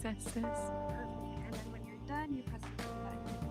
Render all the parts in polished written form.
Test this. Perfect. And then when you're done, you press the play button.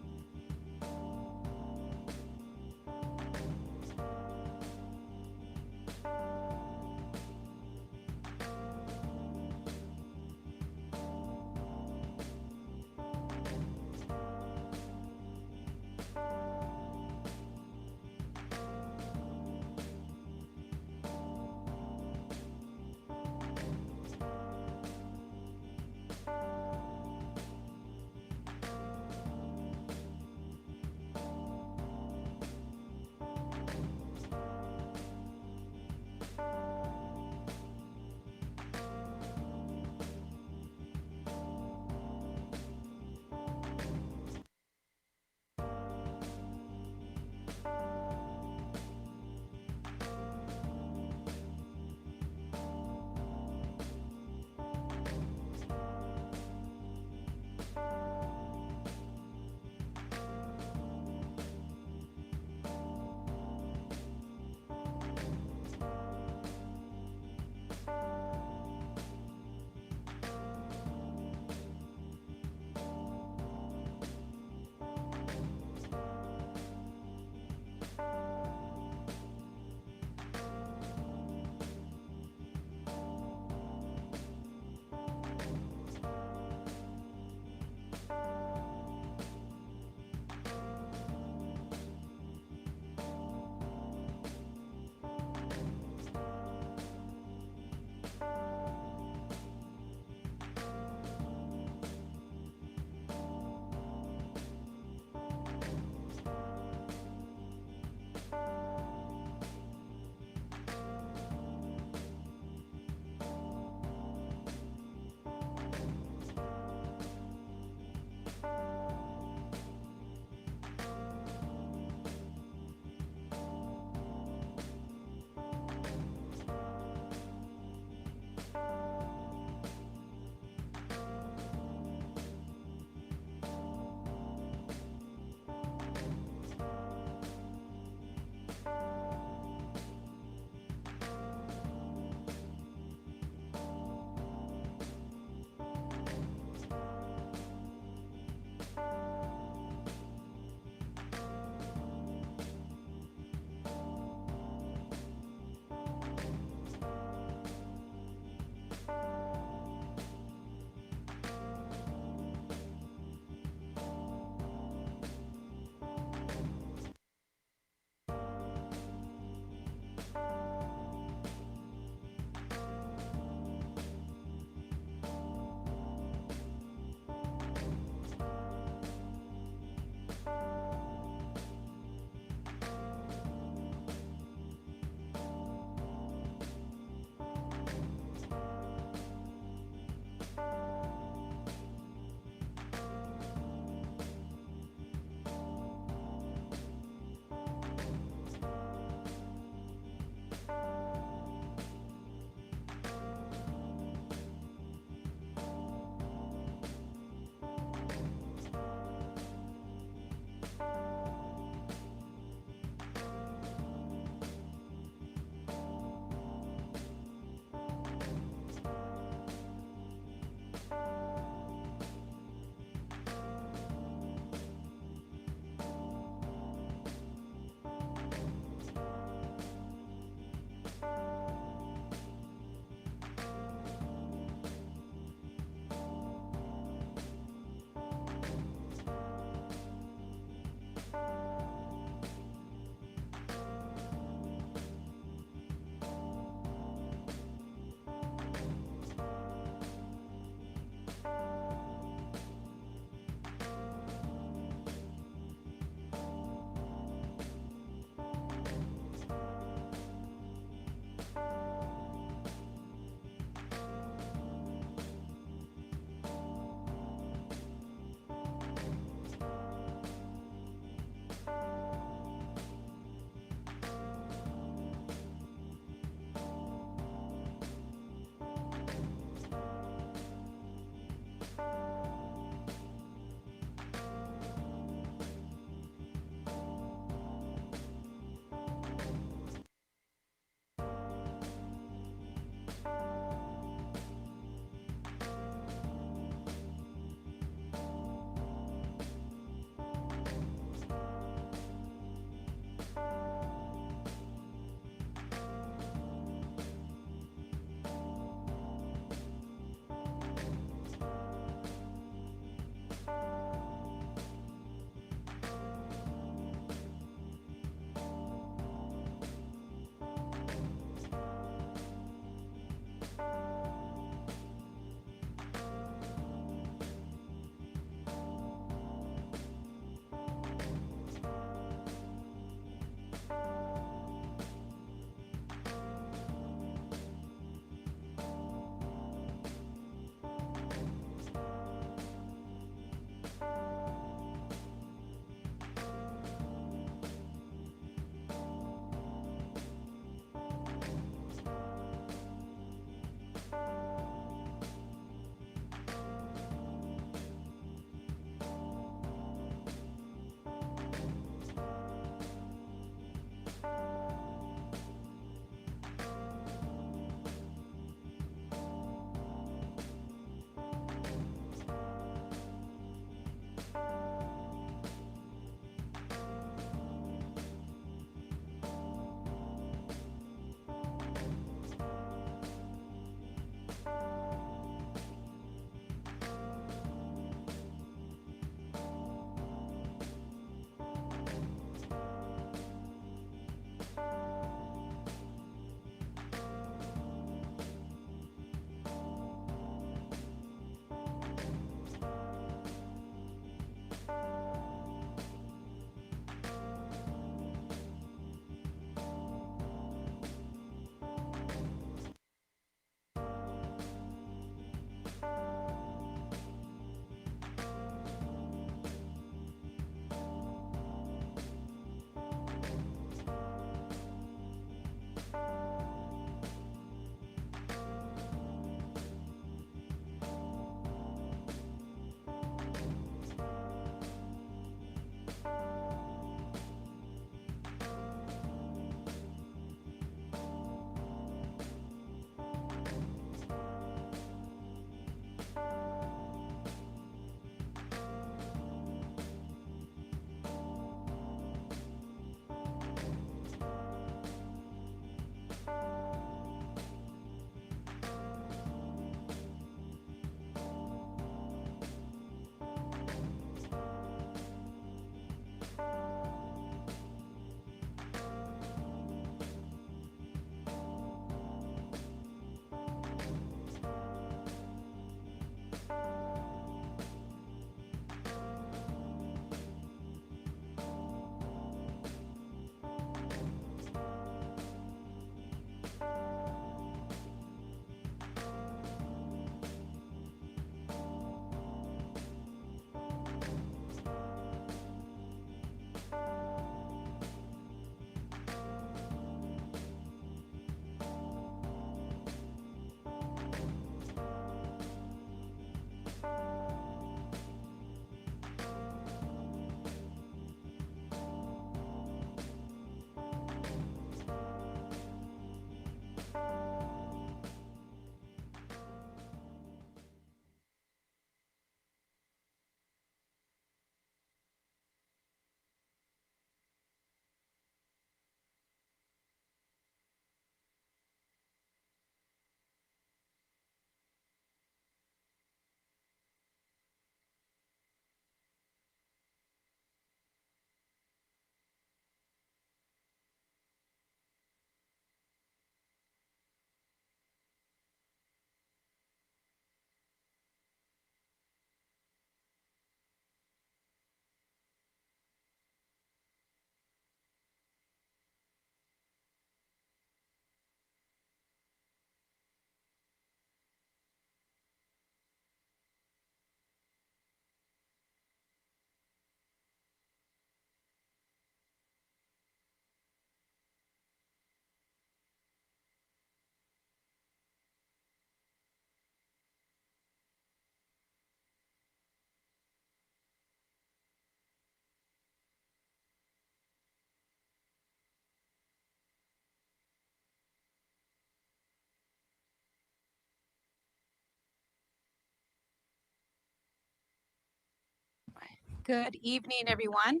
Good evening, everyone.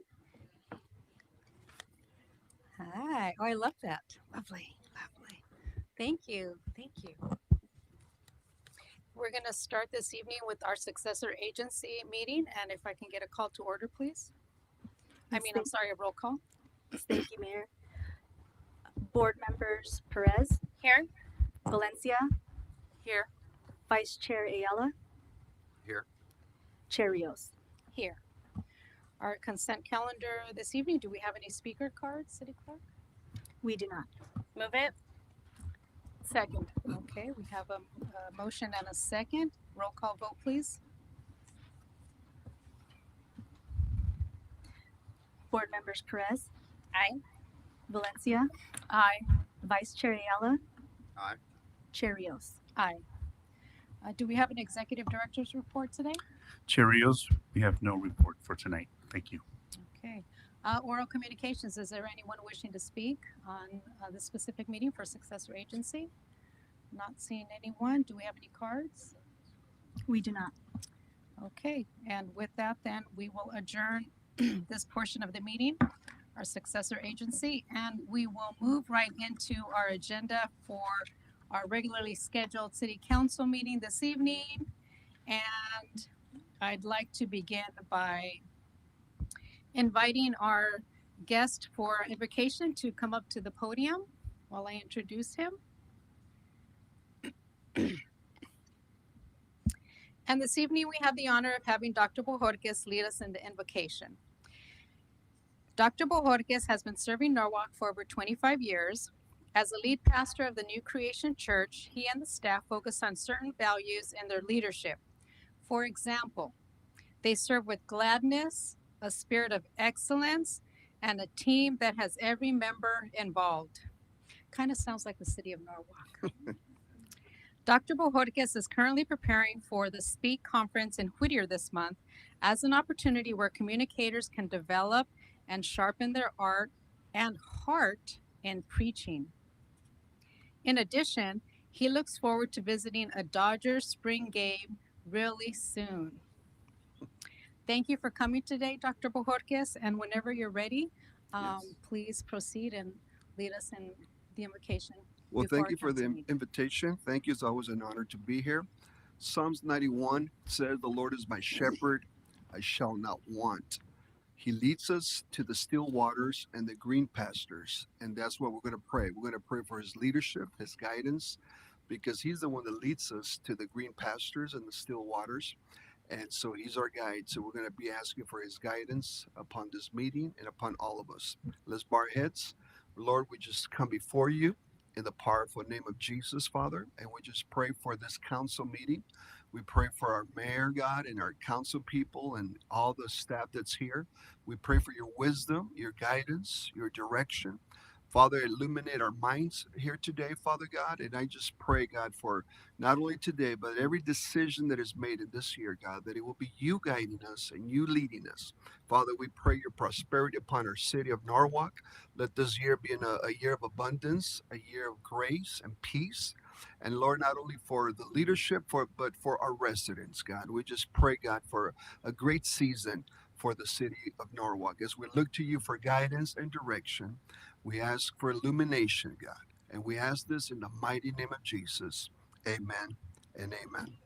Hi. Oh, I love that. Lovely, lovely. Thank you. Thank you. We're going to start this evening with our successor agency meeting. And if I can get a call to order, please. Yes, I'm sorry, a roll call. thank you, Mayor. Board members Perez, Here. Valencia, Here. Vice Chair Ayala, Here. Chair Rios. Here. Our consent calendar this evening. Do we have any speaker cards, City Clerk? We do not. Move it. Second. Okay, we have a motion and a second. Roll call vote, please. Board members Perez, Aye. Valencia, Aye. Vice Chair Ayala, Aye. Chair Rios. Aye. Do we have an executive director's report today? Cheerios, we have no report for tonight. Thank you. Okay. Oral communications, is there anyone wishing to speak on the specific meeting for successor agency? Not seeing anyone. Do we have any cards? We do not. Okay, and with that, then we will adjourn this portion of the meeting, our successor agency, and we will move right into our agenda for our regularly scheduled city council meeting this evening. And I'd like to begin by inviting our guest for invocation to come up to the podium while I introduce him. And this evening we have the honor of having Dr. Bojorquez lead us in the invocation. Dr. Bojorquez has been serving Norwalk for over 25 years. As the lead pastor of the New Creation Church, he and the staff focus on certain values in their leadership. For example, they serve with gladness, a spirit of excellence, and a team that has every member involved. Kind of sounds like the city of Norwalk. Dr. Bojorquez is currently preparing for the Speak conference in Whittier this month as an opportunity where communicators can develop and sharpen their art and heart in preaching. In addition, he looks forward to visiting a Dodgers spring game really soon. Thank you for coming today, Dr. Bojorquez, and whenever you're ready, Yes. please proceed and lead us in the invocation. Well, before thank our you for the council meeting. invitation. Thank you. It's always an honor to be here. Psalms 91 says, "The Lord is my shepherd, I shall not want." He leads us to the still waters and the green pastures. And that's what we're going to pray. We're going to pray for his leadership, his guidance, because he's the one that leads us to the green pastures and the still waters. And so he's our guide. So we're going to be asking for his guidance upon this meeting and upon all of us. Let's bow our heads. Lord, we just come before you in the powerful name of Jesus, Father, and we just pray for this council meeting. We pray for our mayor, God, and our council people and all the staff that's here. We pray for your wisdom, your guidance, your direction. Father, illuminate our minds here today, Father God. And I just pray, God, for not only today, but every decision that is made in this year, God, that it will be you guiding us and you leading us. Father, we pray your prosperity upon our city of Norwalk. Let this year be a year of abundance, a year of grace and peace. And Lord, not only for the leadership, but for our residents, God. We just pray, God, for a great season for the city of Norwalk. As we look to you for guidance and direction, we ask for illumination, God. And we ask this in the mighty name of Jesus. Amen and amen.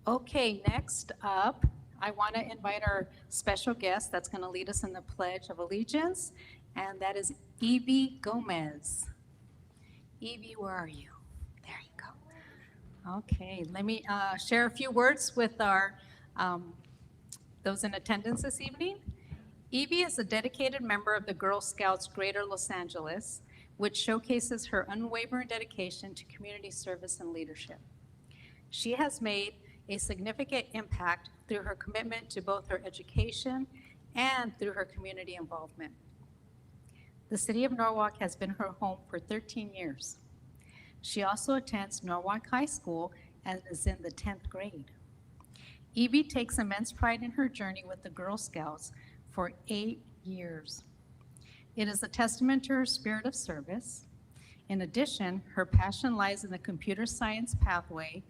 Okay, next up, I want to invite our special guest that's going to lead us in the Pledge of Allegiance, and that is Evie Gomez. Evie, where are you? There you go. Okay, let me share a few words with our those in attendance this evening. Evie is a dedicated member of the Girl Scouts Greater Los Angeles, which showcases her unwavering dedication to community service and leadership. She has made a significant impact through her commitment to both her education and through her community involvement. The city of Norwalk has been her home for 13 years. She also attends Norwalk High School and is in the 10th grade. Evie takes immense pride in her journey with the Girl Scouts for 8 years. It is a testament to her spirit of service. In addition, her passion lies in the computer science pathway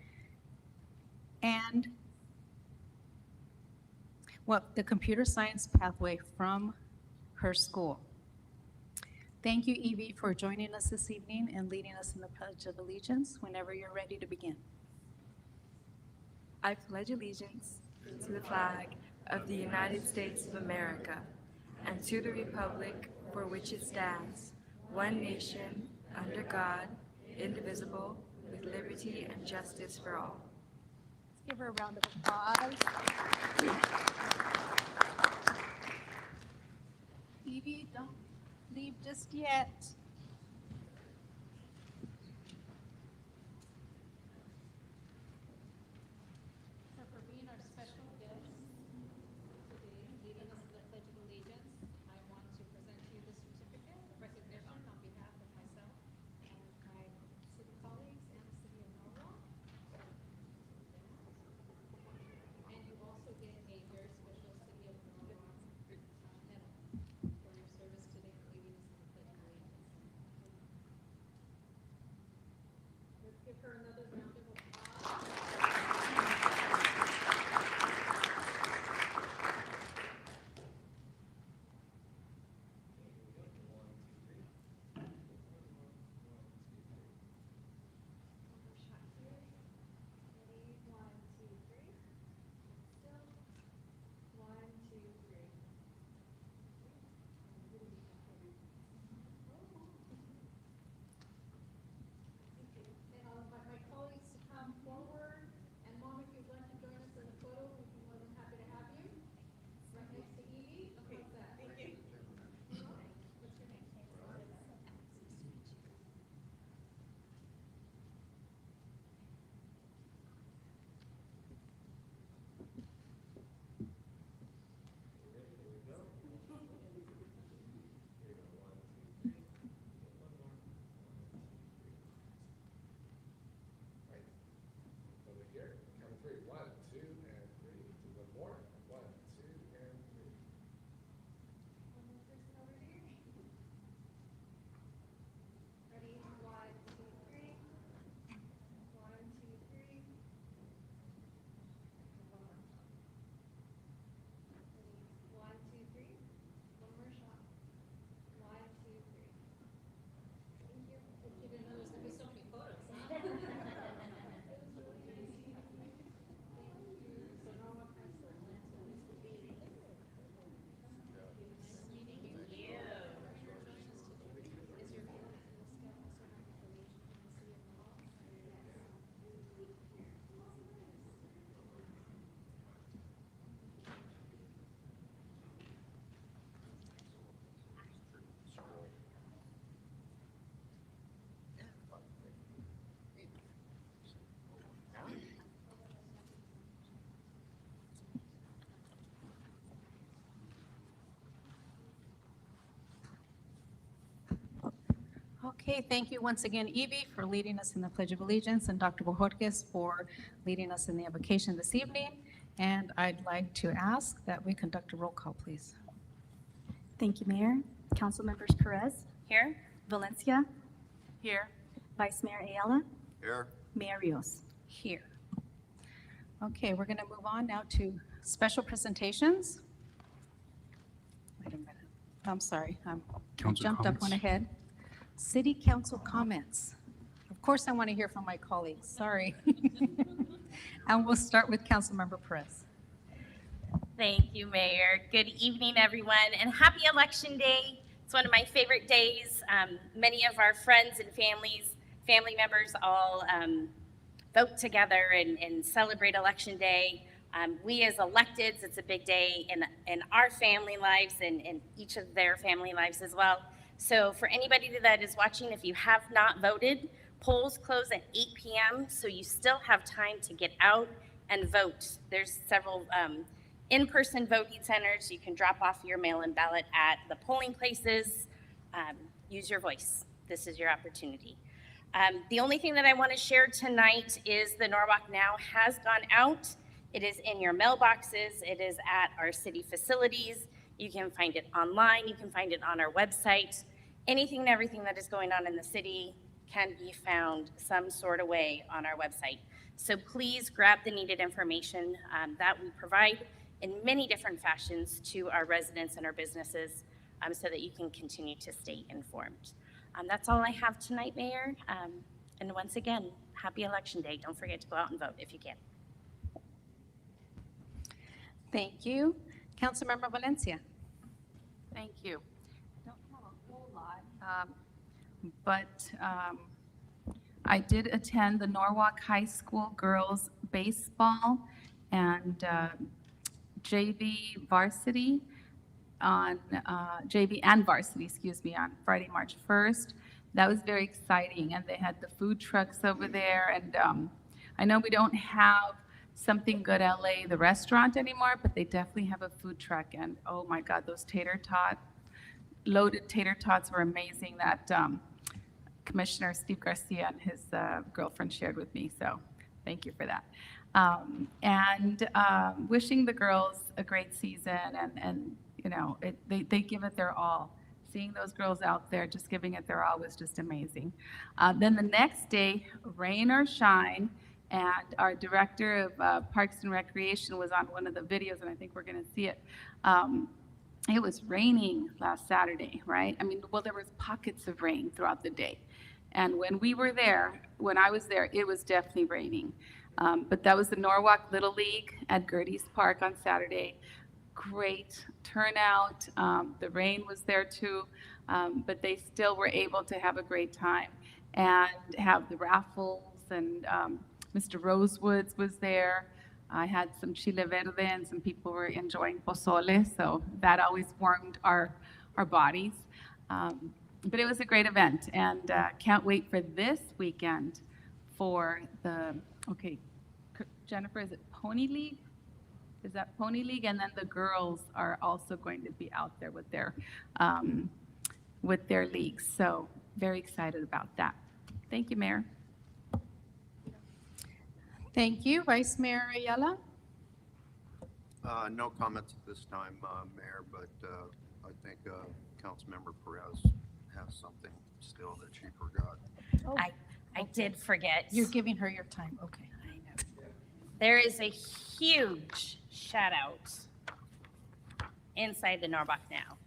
and the computer science pathway from her school. Thank you, Evie, for joining us this evening and leading us in the Pledge of Allegiance whenever you're ready to begin. I pledge allegiance to the flag of the United States of America and to the republic for which it stands, one nation, under God, indivisible, with liberty and justice for all. Let's give her a round of applause. Evie, don't leave just yet. So for being our special guest today, leading us in the Pledge of Allegiance, I want to present to you the certificate of recognition on behalf of myself and my city colleagues and the city of Norwalk. And you also get a very special city of Norwalk medal for your service today, leading us in the Pledge of Allegiance. Let's give her another round of applause. And I'll invite my colleagues to come forward. And Mom, if you'd like to join us in the photo, we'd be more than happy to have you. Right next to Evie. Okay. How's that? Thank you. What's your name? Over here, count of three. 1, 2, and 3. Do one more. 1, 2, and 3. Ready? 1, 2, 3. 1, 2, 3. One more. Ready? 1, 2, 3. One more shot. 1, 2, 3. Thank you. You didn't know there's gonna be so many photos, huh? So Norwalk High School, nice to meet you. Nice meeting you. Is your Girl Scout also have affiliation in the city of Norwalk? Okay, thank you once again, Evie, for leading us in the Pledge of Allegiance, and Dr. Bojorquez for leading us in the invocation this evening. And I'd like to ask that we conduct a roll call, please. Thank you, Mayor. Council members Perez. Here. Valencia. Here. Vice Mayor Ayala. Here. Mayor Rios. Here. Okay, we're going to move on now to special presentations. Wait a minute. I'm sorry, I Council jumped up one comments. ahead. City council comments. Of course, I want to hear from my colleagues, sorry. And we'll start with Councilmember Perez. Thank you, Mayor. Good evening, everyone, and happy Election Day. It's one of my favorite days. Many of our friends and family members all vote together and celebrate Election Day. We as electeds, it's a big day in our family lives and in each of their family lives as well. So for anybody that is watching, if you have not voted, polls close at 8 p.m., so you still have time to get out and vote. There's several in-person voting centers. You can drop off your mail-in ballot at the polling places. Use your voice. This is your opportunity. The only thing that I want to share tonight is the Norwalk Now has gone out. It is in your mailboxes. It is at our city facilities. You can find it online. You can find it on our website. Anything and everything that is going on in the city can be found some sort of way on our website. So please grab the needed information that we provide in many different fashions to our residents and our businesses so that you can continue to stay informed. That's all I have tonight, Mayor. And once again, happy Election Day. Don't forget to go out and vote if you can. Thank you. Councilmember Valencia. Thank you. Don't have a whole lot, but I did attend the Norwalk High School girls baseball and JV varsity on JV and varsity, excuse me, on Friday, March 1st. That was very exciting, and they had the food trucks over there. And I know we don't have Something Good LA, the restaurant anymore, but they definitely have a food truck. And oh my God, those loaded tater tots were amazing that Commissioner Steve Garcia and his girlfriend shared with me. So thank you for that. Wishing the girls a great season, and you know, they give it their all. Seeing those girls out there just giving it their all was just amazing. Then the next day, rain or shine, and our director of Parks and Recreation was on one of the videos, and I think we're going to see it. It was raining last Saturday, right? I mean, well, there was pockets of rain throughout the day. And when I was there, it was definitely raining. But that was the Norwalk Little League at Gertie's Park on Saturday. Great turnout. The rain was there too, but they still were able to have a great time and have the raffles. And Mr. Rosewoods was there. I had some chile verde, and some people were enjoying pozole, so that always warmed our bodies. But it was a great event, and can't wait for this weekend for Jennifer, is it Pony League? Is that Pony League? And then the girls are also going to be out there with their leagues. So very excited about that. Thank you, Mayor. Thank you. Vice Mayor Ayala. No comments at this time, Mayor, but I think Councilmember Perez has something still that she forgot. I did forget. You're giving her your time. Okay. I know. There is a huge shout out inside the Norwalk Now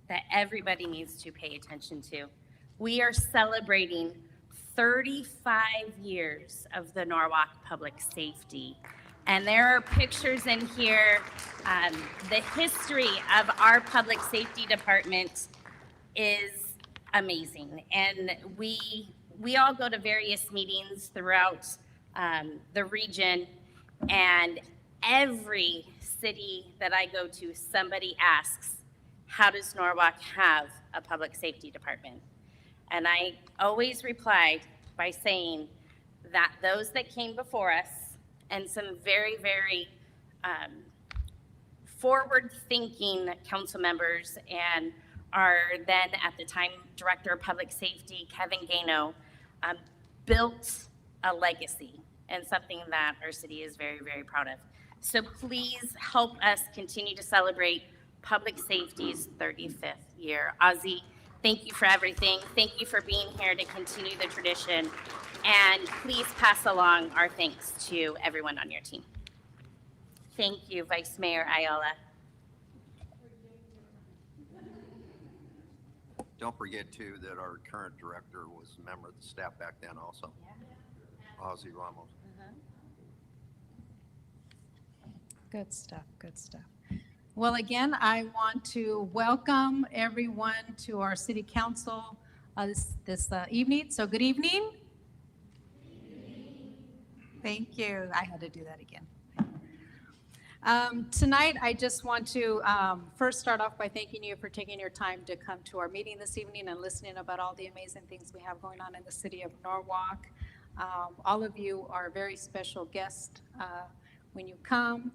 that everybody needs to pay attention to. We are celebrating 35 years of the Norwalk Public Safety. And there are pictures in here. The history of our public safety department is amazing. And we all go to various meetings throughout the region, and every city that I go to, somebody asks, how does Norwalk have a public safety department? And I always replied by saying that those that came before us, and some very, very forward-thinking council members, and our then at the time Director of Public Safety, Kevin Gano, built a legacy and something that our city is very, very proud of. So please help us continue to celebrate public safety's 35th year. Ozzy, thank you for everything. Thank you for being here to continue the tradition. And please pass along our thanks to everyone on your team. Thank you, Vice Mayor Ayala. Don't forget too that our current director was a member of the staff back then also. Ozzy Ramos. Good stuff, good stuff. Well, again, I want to welcome everyone to our city council this evening. So good evening. Thank you. I had to do that again. Tonight, I just want to first start off by thanking you for taking your time to come to our meeting this evening and listening about all the amazing things we have going on in the city of Norwalk. All of you are very special guests when you come.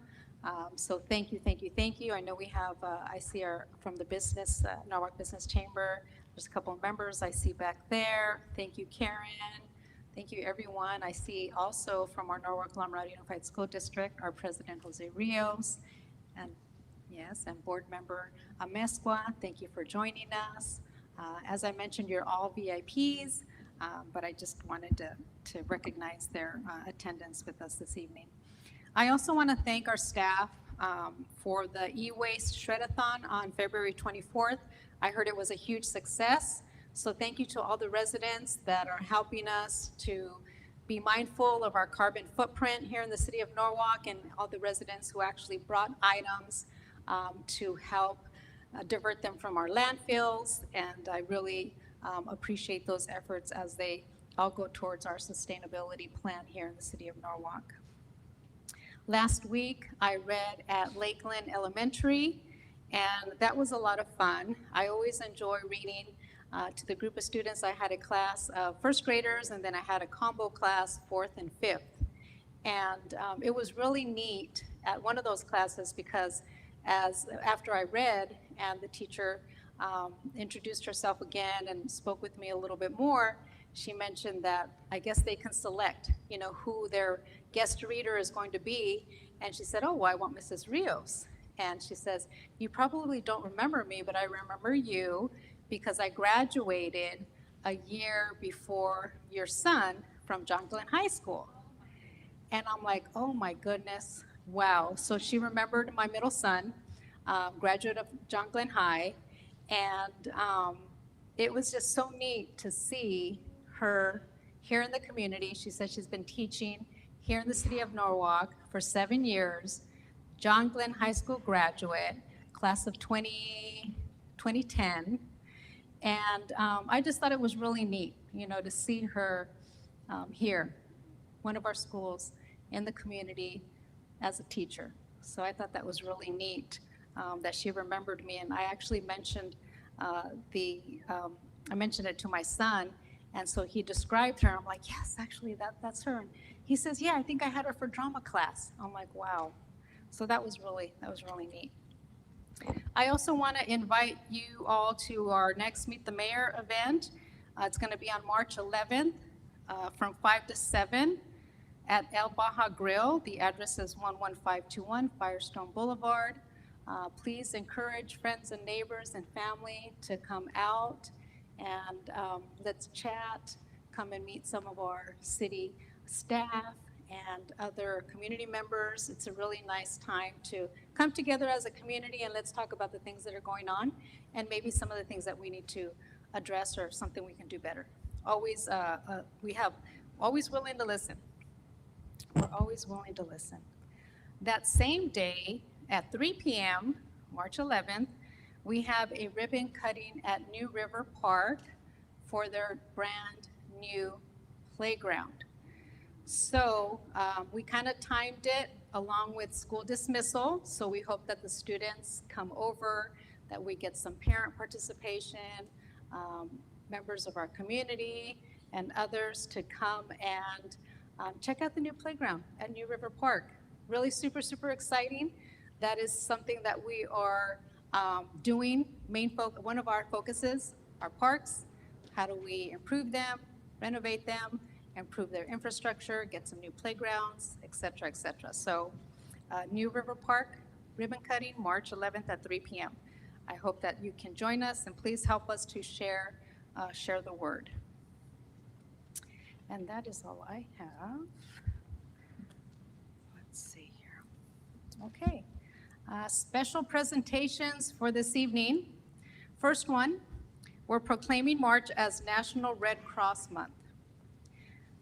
So thank you, thank you, thank you. I know we have, I see from the business, Norwalk Business Chamber, there's a couple of members I see back there. Thank you, Karen. Thank you, everyone. I see also from our Norwalk Lamourado Unified School District, our President Jose Rios, and yes, and Board Member Amezcua. Thank you for joining us. As I mentioned, you're all VIPs, but I just wanted to recognize their attendance with us this evening. I also want to thank our staff for the e-waste shred-a-thon on February 24th. I heard it was a huge success. So thank you to all the residents that are helping us to be mindful of our carbon footprint here in the city of Norwalk, and all the residents who actually brought items to help divert them from our landfills. And I really appreciate those efforts as they all go towards our sustainability plan here in the city of Norwalk. Last week, I read at Lakeland Elementary, and that was a lot of fun. I always enjoy reading to the group of students. I had a class of first graders, and then I had a combo class, fourth and fifth. And it was really neat at one of those classes because after I read and the teacher introduced herself again and spoke with me a little bit more, she mentioned that I guess they can select, who their guest reader is going to be. And she said, oh, well, I want Mrs. Rios. And she says, you probably don't remember me, but I remember you because I graduated a year before your son from John Glenn High School. And I'm like, oh my goodness, wow. So she remembered my middle son, graduate of John Glenn High, and it was just so neat to see her here in the community. She said she's been teaching here in the city of Norwalk for 7 years, John Glenn High School graduate, class of 2010. And I just thought it was really neat, to see her here, one of our schools in the community as a teacher. So I thought that was really neat that she remembered me. And I actually mentioned I mentioned it to my son. And so he described her. I'm like, yes, actually, that's her. And he says, yeah, I think I had her for drama class. I'm like, wow. So that was really neat. I also want to invite you all to our next Meet the Mayor event. It's going to be on March 11th from 5 to 7 at El Baja Grill. The address is 11521 Firestone Boulevard. Please encourage friends and neighbors and family to come out and let's chat, come and meet some of our city staff and other community members. It's a really nice time to come together as a community and let's talk about the things that are going on and maybe some of the things that we need to address or something we can do better. Always, always willing to listen. We're always willing to listen. That same day at 3 p.m., March 11th, we have a ribbon cutting at New River Park for their brand new playground. So we kind of timed it along with school dismissal. So we hope that the students come over, that we get some parent participation, members of our community and others to come and check out the new playground at New River Park. Really super, super exciting. That is something that we are doing. One of our focuses, our parks. How do we improve them, renovate them, improve their infrastructure, get some new playgrounds, et cetera, et cetera. So New River Park, ribbon cutting, March 11th at 3 p.m. I hope that you can join us and please help us to share the word. And that is all I have. Let's see here. Okay. Special presentations for this evening. First one, we're proclaiming March as National Red Cross Month.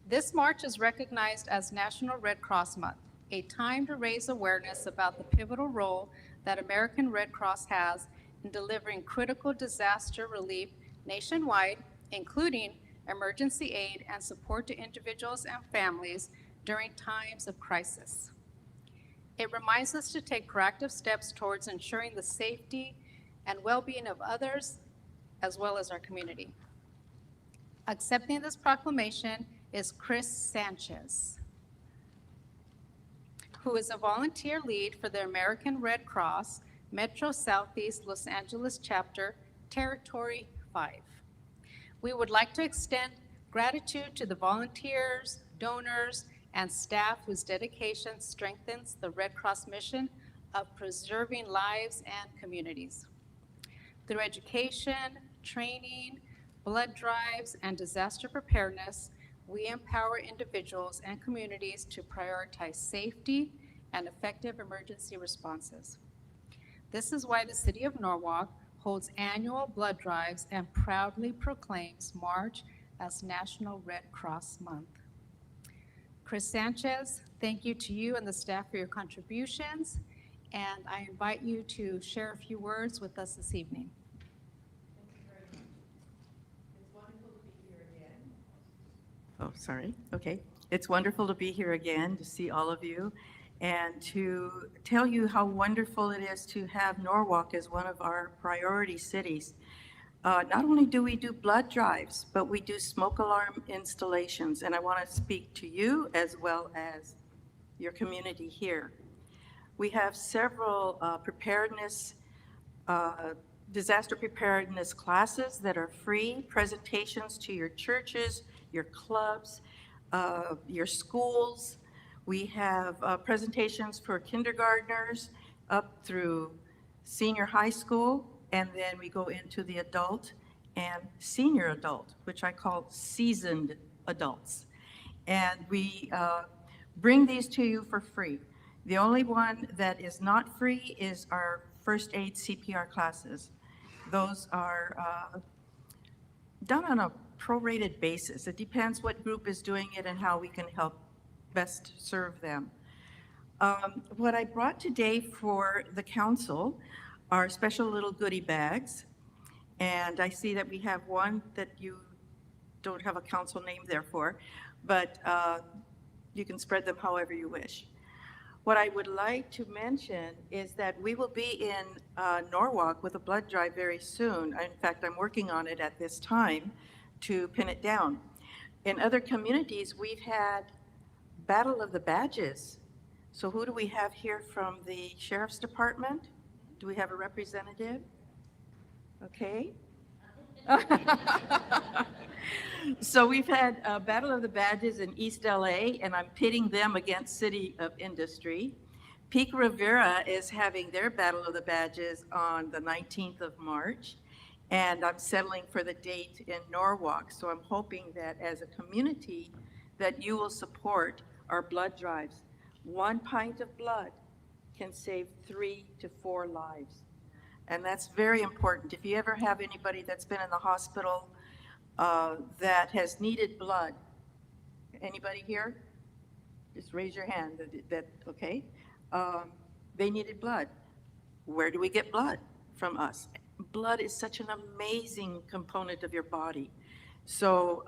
This March is recognized as National Red Cross Month. a time to raise awareness about the pivotal role that American Red Cross has in delivering critical disaster relief nationwide, including emergency aid and support to individuals and families during times of crisis. It reminds us to take proactive steps towards ensuring the safety and well-being of others as well as our community. Accepting this proclamation is Chris Sanchez, who is a volunteer lead for the American Red Cross Metro Southeast Los Angeles Chapter, Territory 5. We would like to extend gratitude to the volunteers, donors, and staff whose dedication strengthens the Red Cross mission of preserving lives and communities. Through education, training, blood drives, and disaster preparedness, we empower individuals and communities to prioritize safety and effective emergency responses. This is why the City of Norwalk holds annual blood drives and proudly proclaims March as National Red Cross Month. Chris Sanchez, thank you to you and the staff for your contributions, and I invite you to share a few words with us this evening. Oh, sorry. Okay. It's wonderful to be here again, to see all of you, and to tell you how wonderful it is to have Norwalk as one of our priority cities. Not only do we do blood drives, but we do smoke alarm installations, and I want to speak to you as well as your community here. We have several disaster preparedness classes that are free, presentations to your churches, your clubs, your schools. We have presentations for kindergartners up through senior high school, and then we go into the adult and senior adult, which I call seasoned adults. And we bring these to you for free. The only one that is not free is our first aid CPR classes. Those are done on a prorated basis. It depends what group is doing it and how we can help best serve them. What I brought today for the council are special little goodie bags. And I see that we have one that you don't have a council name there for, but you can spread them however you wish. What I would like to mention is that we will be in Norwalk with a blood drive very soon. In fact, I'm working on it at this time to pin it down. In other communities, we've had Battle of the Badges. So who do we have here from the Sheriff's Department? Do we have a representative? Okay. So we've had Battle of the Badges in East LA, and I'm pitting them against City of Industry. Peak Rivera is having their Battle of the Badges on the 19th of March, and I'm settling for the date in Norwalk. So I'm hoping that as a community that you will support our blood drives. 1 pint of blood can save 3 to 4 lives. And that's very important. If you ever have anybody that's been in the hospital that has needed blood, anybody here? Just raise your hand. Okay. They needed blood. Where do we get blood? From us. Blood is such an amazing component of your body. So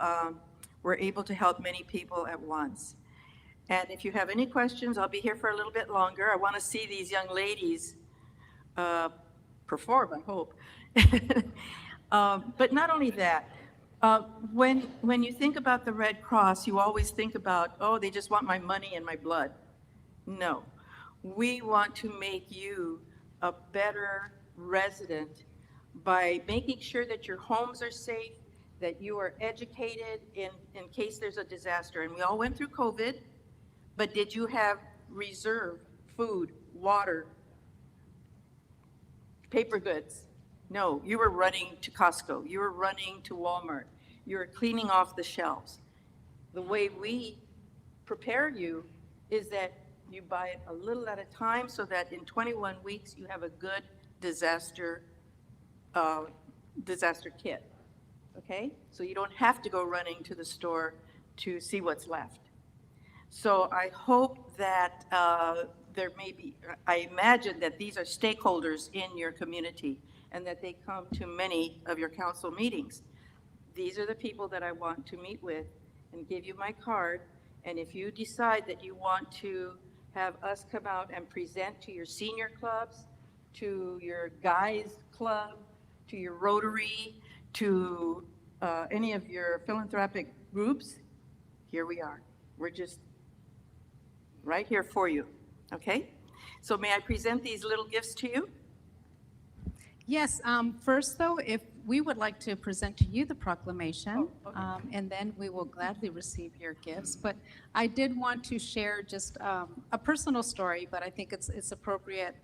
we're able to help many people at once. And if you have any questions, I'll be here for a little bit longer. I want to see these young ladies perform, I hope. But not only that, when you think about the Red Cross, you always think about, oh, they just want my money and my blood. No, we want to make you a better resident by making sure that your homes are safe, that you are educated in case there's a disaster. And we all went through COVID, but did you have reserve food, water, paper goods? No, you were running to Costco, you were running to Walmart, you were cleaning off the shelves. The way we prepare you is that you buy it a little at a time so that in 21 weeks you have a good disaster kit, okay? So you don't have to go running to the store to see what's left. So I hope that there may be, I imagine that these are stakeholders in your community and that they come to many of your council meetings. These are the people that I want to meet with and give you my card. And if you decide that you want to have us come out and present to your senior clubs, to your guys club, to your Rotary, to any of your philanthropic groups, here we are. We're just right here for you, okay? So may I present these little gifts to you? Yes, first though, if we would like to present to you the proclamation, Oh, okay. and then we will gladly receive your gifts. But I did want to share just a personal story, but I think it's appropriate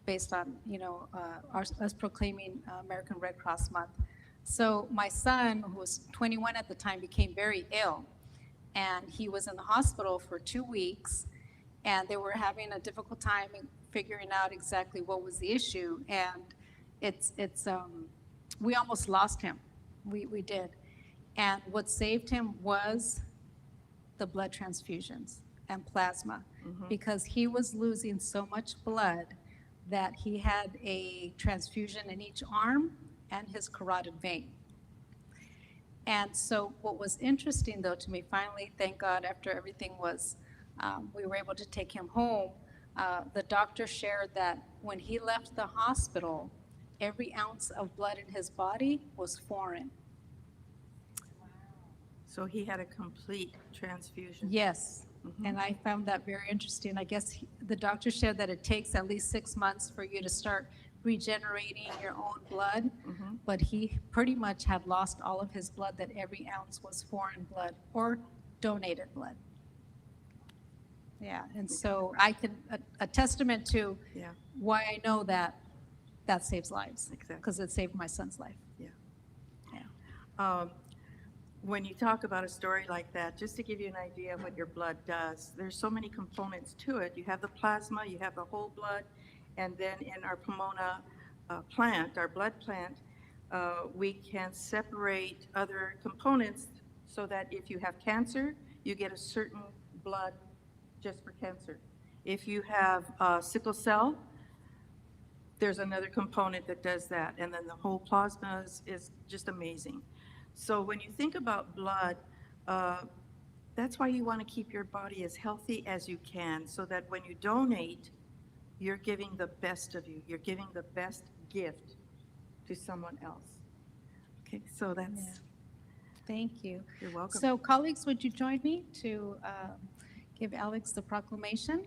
based on, us proclaiming American Red Cross Month. So my son, who was 21 at the time, became very ill, and he was in the hospital for 2 weeks, and they were having a difficult time in figuring out exactly what was the issue. And we almost lost him. We did. And what saved him was the blood transfusions and plasma, because he was losing so much blood that he had a transfusion in each arm and his carotid vein. And so what was interesting though to me, finally, thank God, after everything was, we were able to take him home, the doctor shared that when he left the hospital, every ounce of blood in his body was foreign. So he had a complete transfusion. Yes, and I found that very interesting. I guess the doctor shared that it takes at least 6 months for you to start regenerating your own blood, but he pretty much had lost all of his blood, that every ounce was foreign blood or donated blood. Yeah, and so I can, a testament to Yeah, why I know that that saves lives. Exactly. Because it saved my son's life. yeah. Yeah. When you talk about a story like that, just to give you an idea of what your blood does, there's so many components to it. You have the plasma, you have the whole blood, and then in our Pomona plant, our blood plant, we can separate other components so that if you have cancer, you get a certain blood just for cancer. If you have sickle cell, there's another component that does that, and then the whole plasma is just amazing. So when you think about blood, that's why you want to keep your body as healthy as you can, so that when you donate, you're giving the best of you. You're giving the best gift to someone else. Okay, so that's, Yeah. Thank you. you're welcome. So colleagues, would you join me to give Alex the proclamation?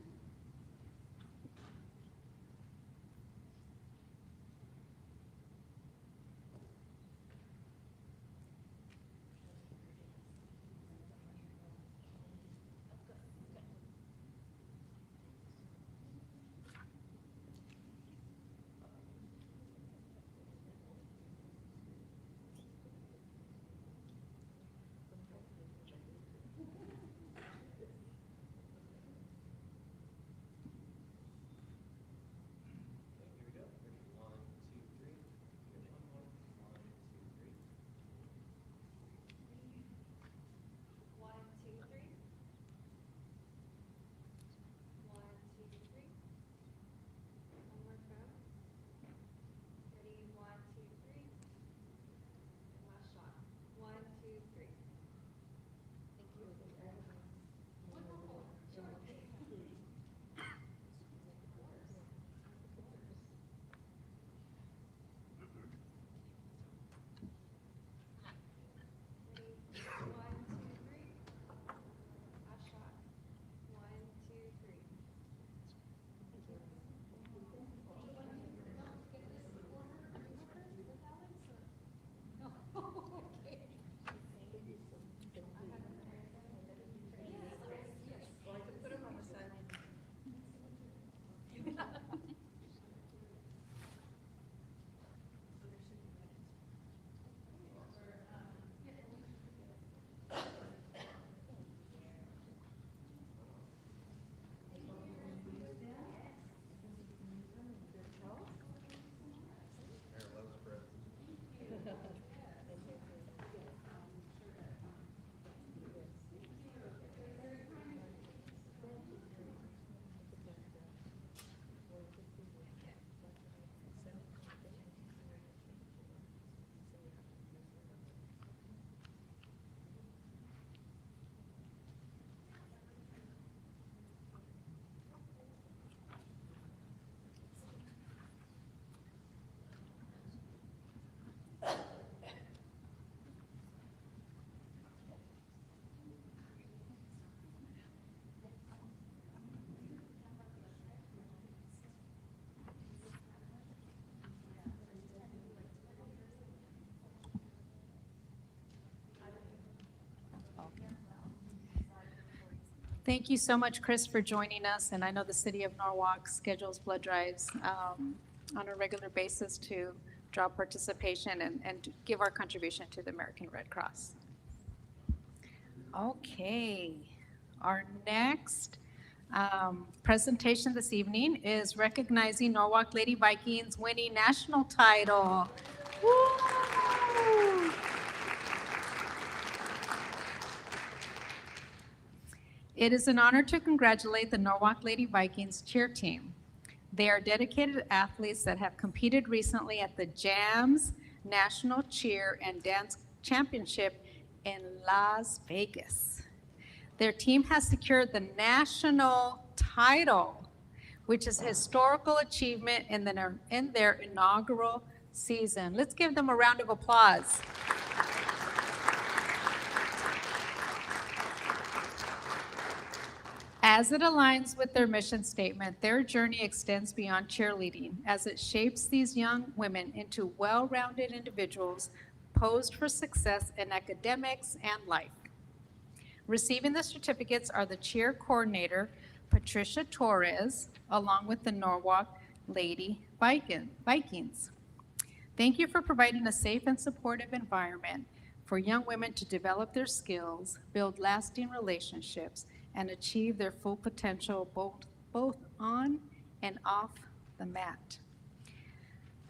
Thank you so much, Chris, for joining us. And I know the city of Norwalk schedules blood drives on a regular basis to draw participation and to give our contribution to the American Red Cross. Okay, our next presentation this evening is recognizing Norwalk Lady Vikings winning national title. Woo! It is an honor to congratulate the Norwalk Lady Vikings cheer team. They are dedicated athletes that have competed recently at the JAMS National Cheer and Dance Championship in Las Vegas. Their team has secured the national title, which is a historical achievement in their inaugural season. Let's give them a round of applause. As it aligns with their mission statement, their journey extends beyond cheerleading as it shapes these young women into well-rounded individuals posed for success in academics and life. Receiving the certificates are the cheer coordinator, Patricia Torres, along with the Norwalk Lady Vikings. Thank you for providing a safe and supportive environment for young women to develop their skills, build lasting relationships, and achieve their full potential both on and off the mat.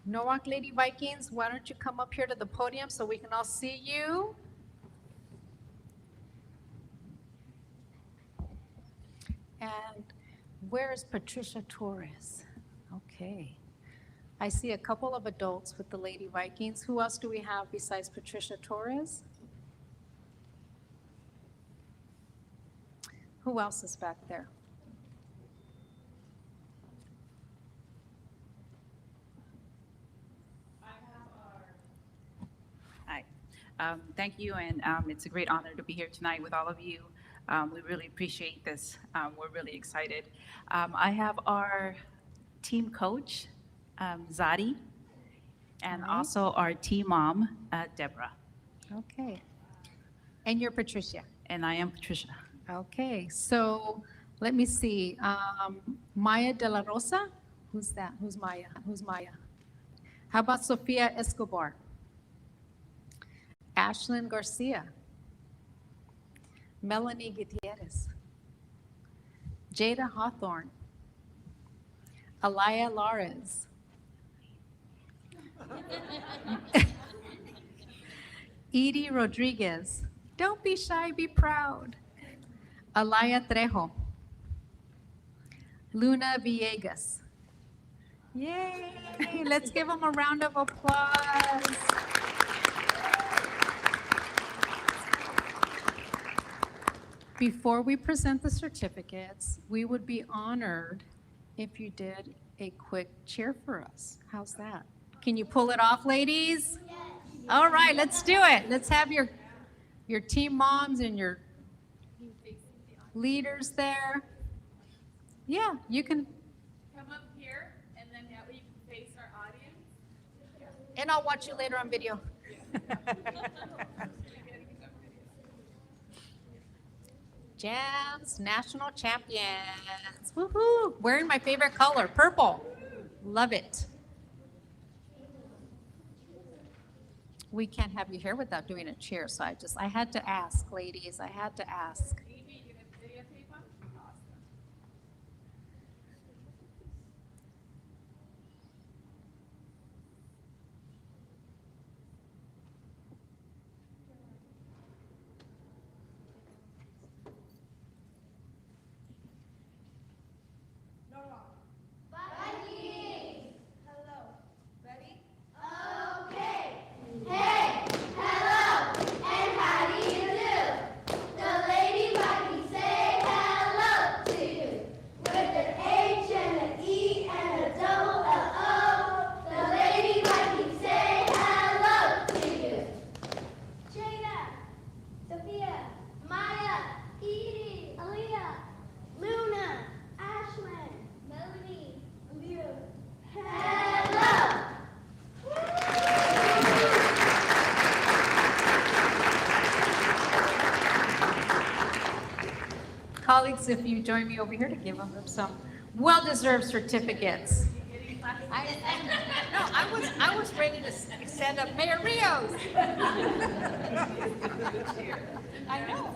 Norwalk Lady Vikings, why don't you come up here to the podium so we can all see you? And where is Patricia Torres? Okay. I see a couple of adults with the Lady Vikings. Who else do we have besides Patricia Torres? Who else is back there? Hi. Thank you, and it's a great honor to be here tonight with all of you. We really appreciate this. We're really excited. I have our team coach, Zadi, and All right. also our team mom, Deborah. Okay. And you're Patricia. And I am Patricia. Okay, so let me see. Maya de la Rosa? Who's that? Who's Maya? Who's Maya? How about Sofia Escobar? Ashlyn Garcia? Melanie Gutierrez? Jada Hawthorne? Alaya Lares? Edie Rodriguez? Don't be shy, be proud. Alaya Trejo. Luna Villegas. Yay! Let's give them a round of applause. Before we present the certificates, we would be honored if you did a quick cheer for us. How's that? Can you pull it off, ladies? Yes. All right, let's do it. Let's have your team moms and your leaders there. Yeah, you can. Come up here, and then that way you can face our audience. And I'll watch you later on video. Jams National Champions. Woohoo! Wearing my favorite color, purple. Love it. We can't have you here without doing a cheer, so I had to ask, ladies. I had to ask. Hey, hello, and how do you do? The Lady colleagues if you join me over here to give them some well-deserved certificates. I was ready to stand up Mayor Rios. I know.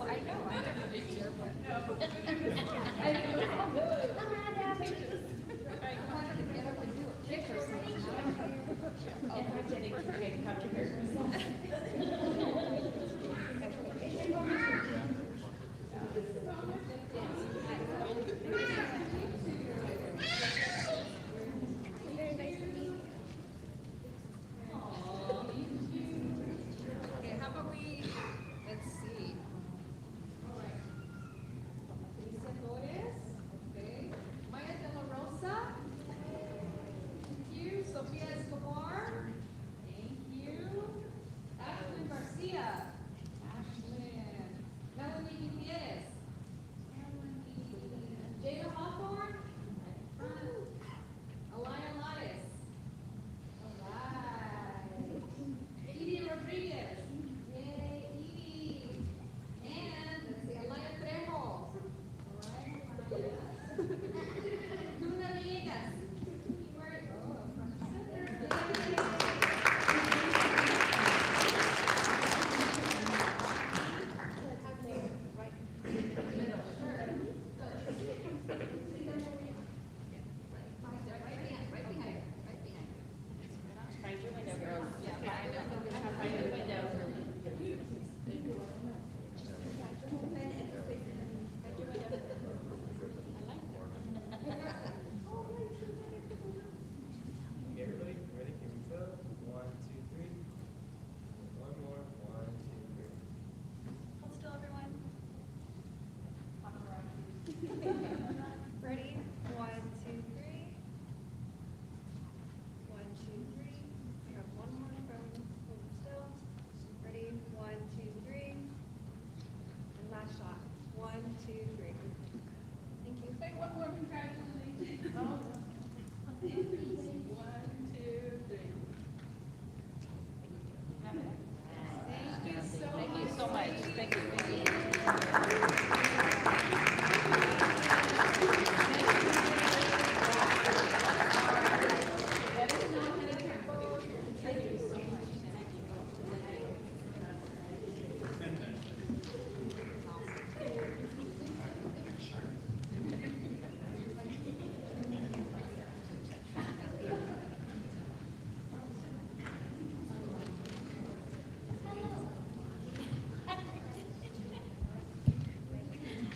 Okay, how about let's see. Lisa Flores, okay. Maya de la Rosa. Thank you. Sofia Escobar. Thank you. Ashlyn Garcia. Melanie Gutierrez. Jada Hawthorne. Alaya Lares. All right. Edie Rodriguez. Yay, Edie. And let's see, Alaya Trejo. All right, Alaya. Luna Villegas. Where? Okay, everybody, ready? Here we go. 1, 2, 3. One more. 1, 2, 3. Hold still, everyone. Ready? 1, 2, 3. 1, 2, 3. Grab one more from hold still. Ready? 1, 2, 3. And last shot. 1, 2, 3. Thank you. Say one more. Congratulations. 1, 2, 3. Thank you so much. Thank you.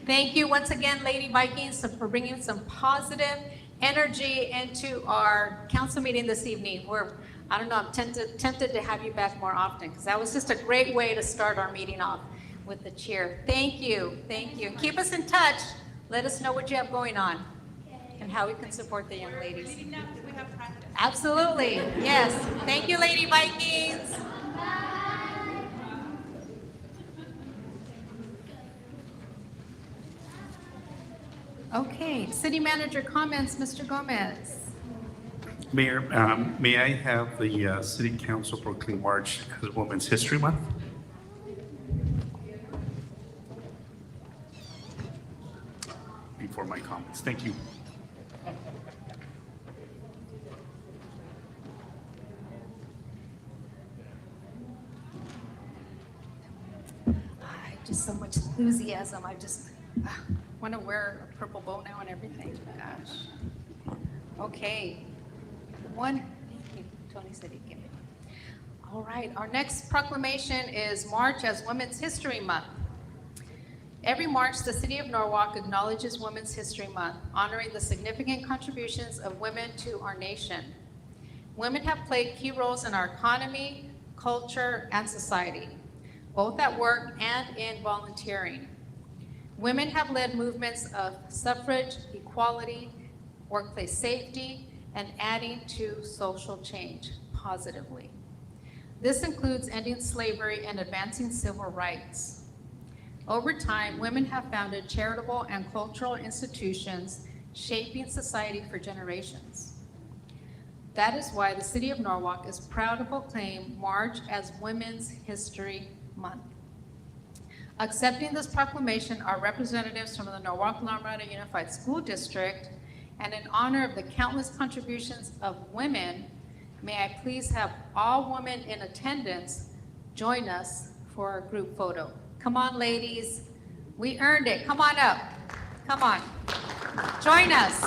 Thank you once again, Lady Vikings, for bringing some positive energy into our council meeting this evening. I don't know, I'm tempted to have you back more often because that was just a great way to start our meeting off with the cheer. Thank you. Keep us in touch. Let us know what you have going on and how we can support the young ladies. Absolutely, yes. Thank you, Lady Vikings. Okay, city manager comments, Mr. Gomez. Mayor, may I have the city council proclaim March as Women's History Month? Before my comments, thank you. Just so much enthusiasm. I just want to wear a purple bow now and everything. Gosh. Okay. Thank you. Tony said he'd give it. All right. Our next proclamation is March as Women's History Month. Every March, the city of Norwalk acknowledges Women's History Month, honoring the significant contributions of women to our nation. Women have played key roles in our economy, culture, and society, both at work and in volunteering. Women have led movements of suffrage, equality, workplace safety, and adding to social change positively. This includes ending slavery and advancing civil rights. Over time, women have founded charitable and cultural institutions, shaping society for generations. That is why the city of Norwalk is proud to proclaim March as Women's History Month. Accepting this proclamation are representatives from the Norwalk Lamarada Unified School District, and in honor of the countless contributions of women, may I please have all women in attendance join us for our group photo. Come on, ladies. We earned it. Come on up. Come on. Join us.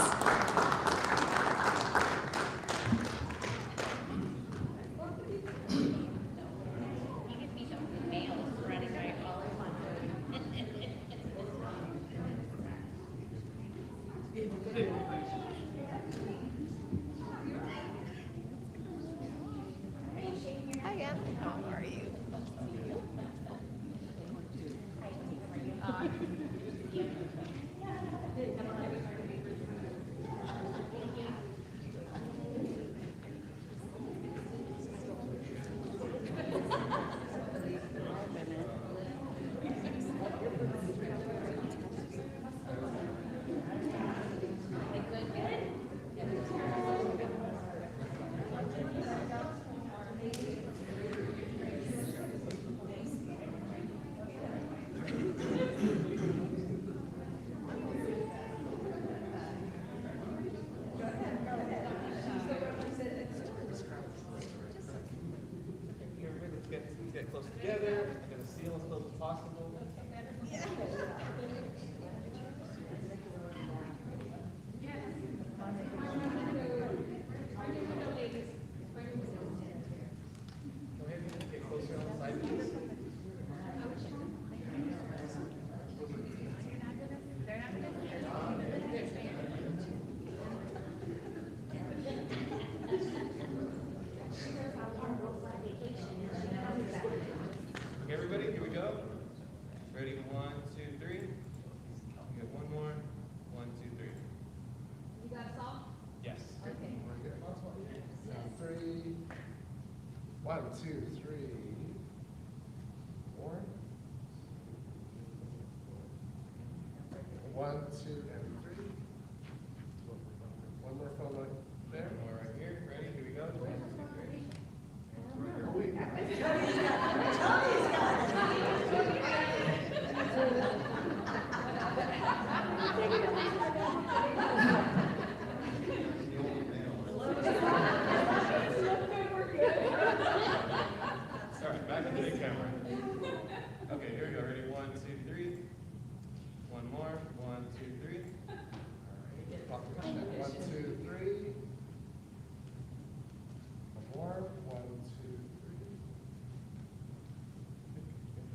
Get close together. I'm going to seal as close as possible. Go ahead and get closer on the side, please. Okay, everybody, here we go. Ready? 1, 2, 3. We got one more. 1, 2, 3. You got us all? Yes. Okay. Now, 3. 1, 2, 3. 4. 1, 2, and 3. One more photo there. One more right here. Ready? Here we go. 1, 2, 3. All right, back to the big camera. Okay, here we go. Ready? 1, 2, 3. One more. 1, 2, 3. All right. 1, 2, 3. One more. 1, 2, 3.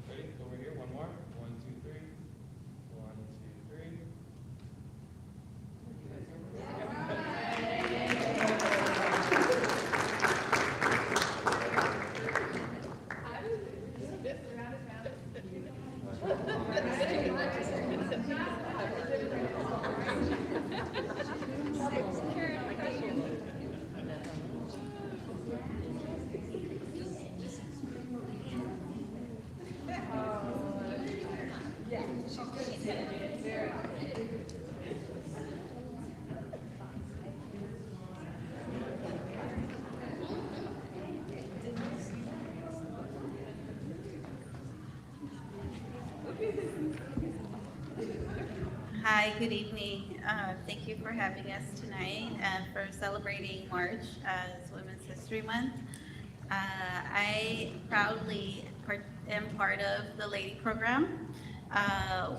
Ready? Over here. One more. 1, 2, 3. 1, 2, 3. Hi, good evening. Thank you for having us tonight and for celebrating March as Women's History Month. I proudly am part of the Lady Program,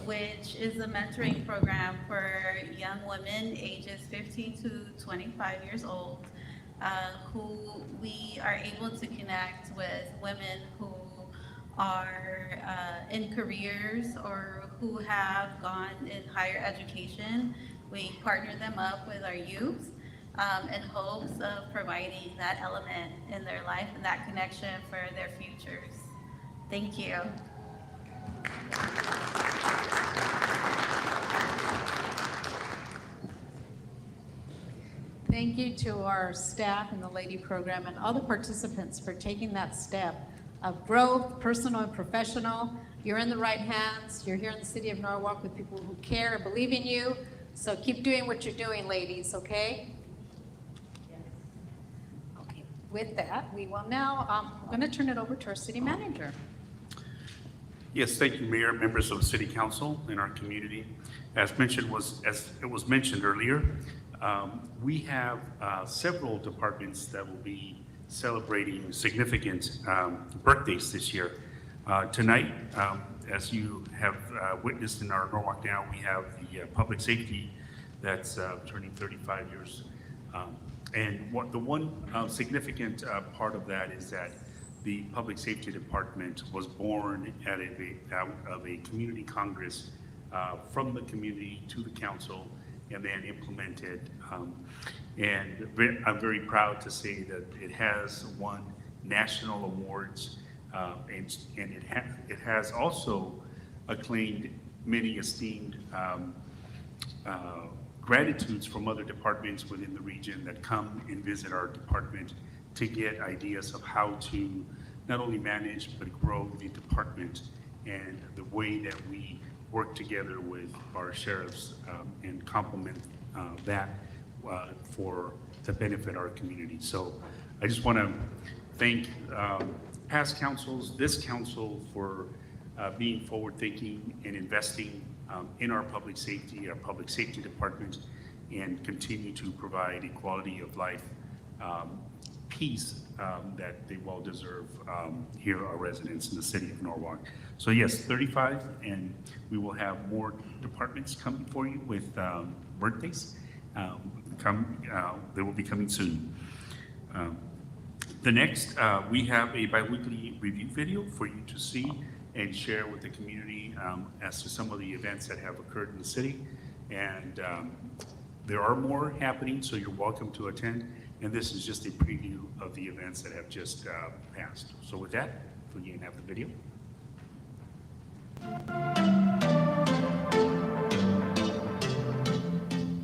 which is a mentoring program for young women ages 15 to 25 years old, who we are able to connect with women who are in careers or who have gone in higher education. We partner them up with our youth in hopes of providing that element in their life and that connection for their futures. Thank you. Thank you to our staff in the Lady Program and all the participants for taking that step of growth, personal and professional. You're in the right hands. You're here in the city of Norwalk with people who care and believe in you. So keep doing what you're doing, ladies, okay? Okay, with that, we will now, I'm going to turn it over to our city manager. Yes, thank you, Mayor, members of the City Council and our community. As it was mentioned earlier, we have several departments that will be celebrating significant birthdays this year. Tonight, as you have witnessed in our Norwalk Now, we have the public safety that's turning 35 years. And the one significant part of that is that the Public Safety Department was born out of a community congress from the community to the council and then implemented. I'm very proud to say that it has won national awards and it has also acclaimed many esteemed gratitudes from other departments within the region that come and visit our department to get ideas of how to not only manage but grow the department and the way that we work together with our sheriffs and complement that for to benefit our community. So I just want to thank past councils, this council for being forward-thinking and investing in our public safety department, and continue to provide a quality of life peace that they well deserve here, our residents in the city of Norwalk. So yes, 35, and we will have more departments coming for you with birthdays. They will be coming soon. The next, we have a biweekly review video for you to see and share with the community as to some of the events that have occurred in the city. And there are more happening, so you're welcome to attend. And this is just a preview of the events that have just passed. So with that, we can have the video.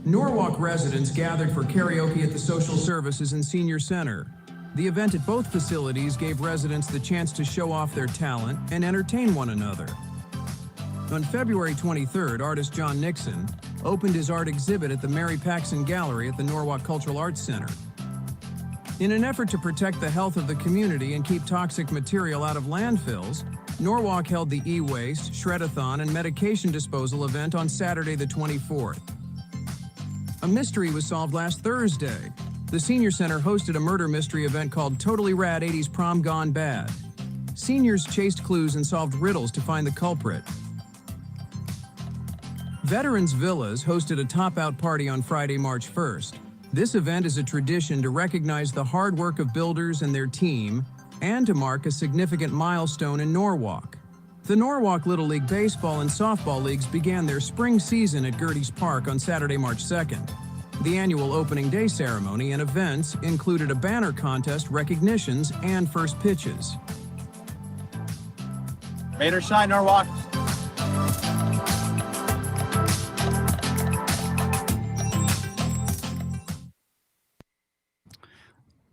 Norwalk residents gathered for karaoke at the Social Services and Senior Center. The event at both facilities gave residents the chance to show off their talent and entertain one another. On February 23rd, artist John Nixon opened his art exhibit at the Mary Paxson Gallery at the Norwalk Cultural Arts Center. In an effort to protect the health of the community and keep toxic material out of landfills, Norwalk held the e-waste, shred-a-thon, and medication disposal event on Saturday the 24th. A mystery was solved last Thursday. The Senior Center hosted a murder mystery event called Totally Rad 80s Prom Gone Bad. Seniors chased clues and solved riddles to find the culprit. Veterans Villas hosted a top-out party on Friday, March 1st. This event is a tradition to recognize the hard work of builders and their team, and to mark a significant milestone in Norwalk. The Norwalk Little League Baseball and Softball Leagues began their spring season at Gertie's Park on Saturday, March 2nd. The annual opening day ceremony and events included a banner contest, recognitions, and first pitches. Made her shine, Norwalk.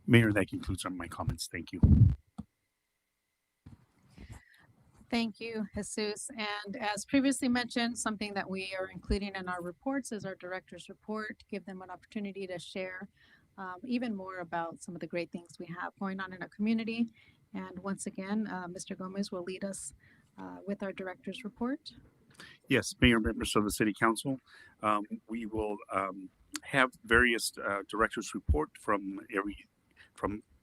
Mayor, that concludes my comments. Thank you. Thank you, Jesus. And as previously mentioned, something that we are including in our reports is our director's report, to give them an opportunity to share even more about some of the great things we have going on in our community. And once again, Mr. Gomez will lead us with our director's report. Yes, Mayor, members of the City Council, we will have various directors report from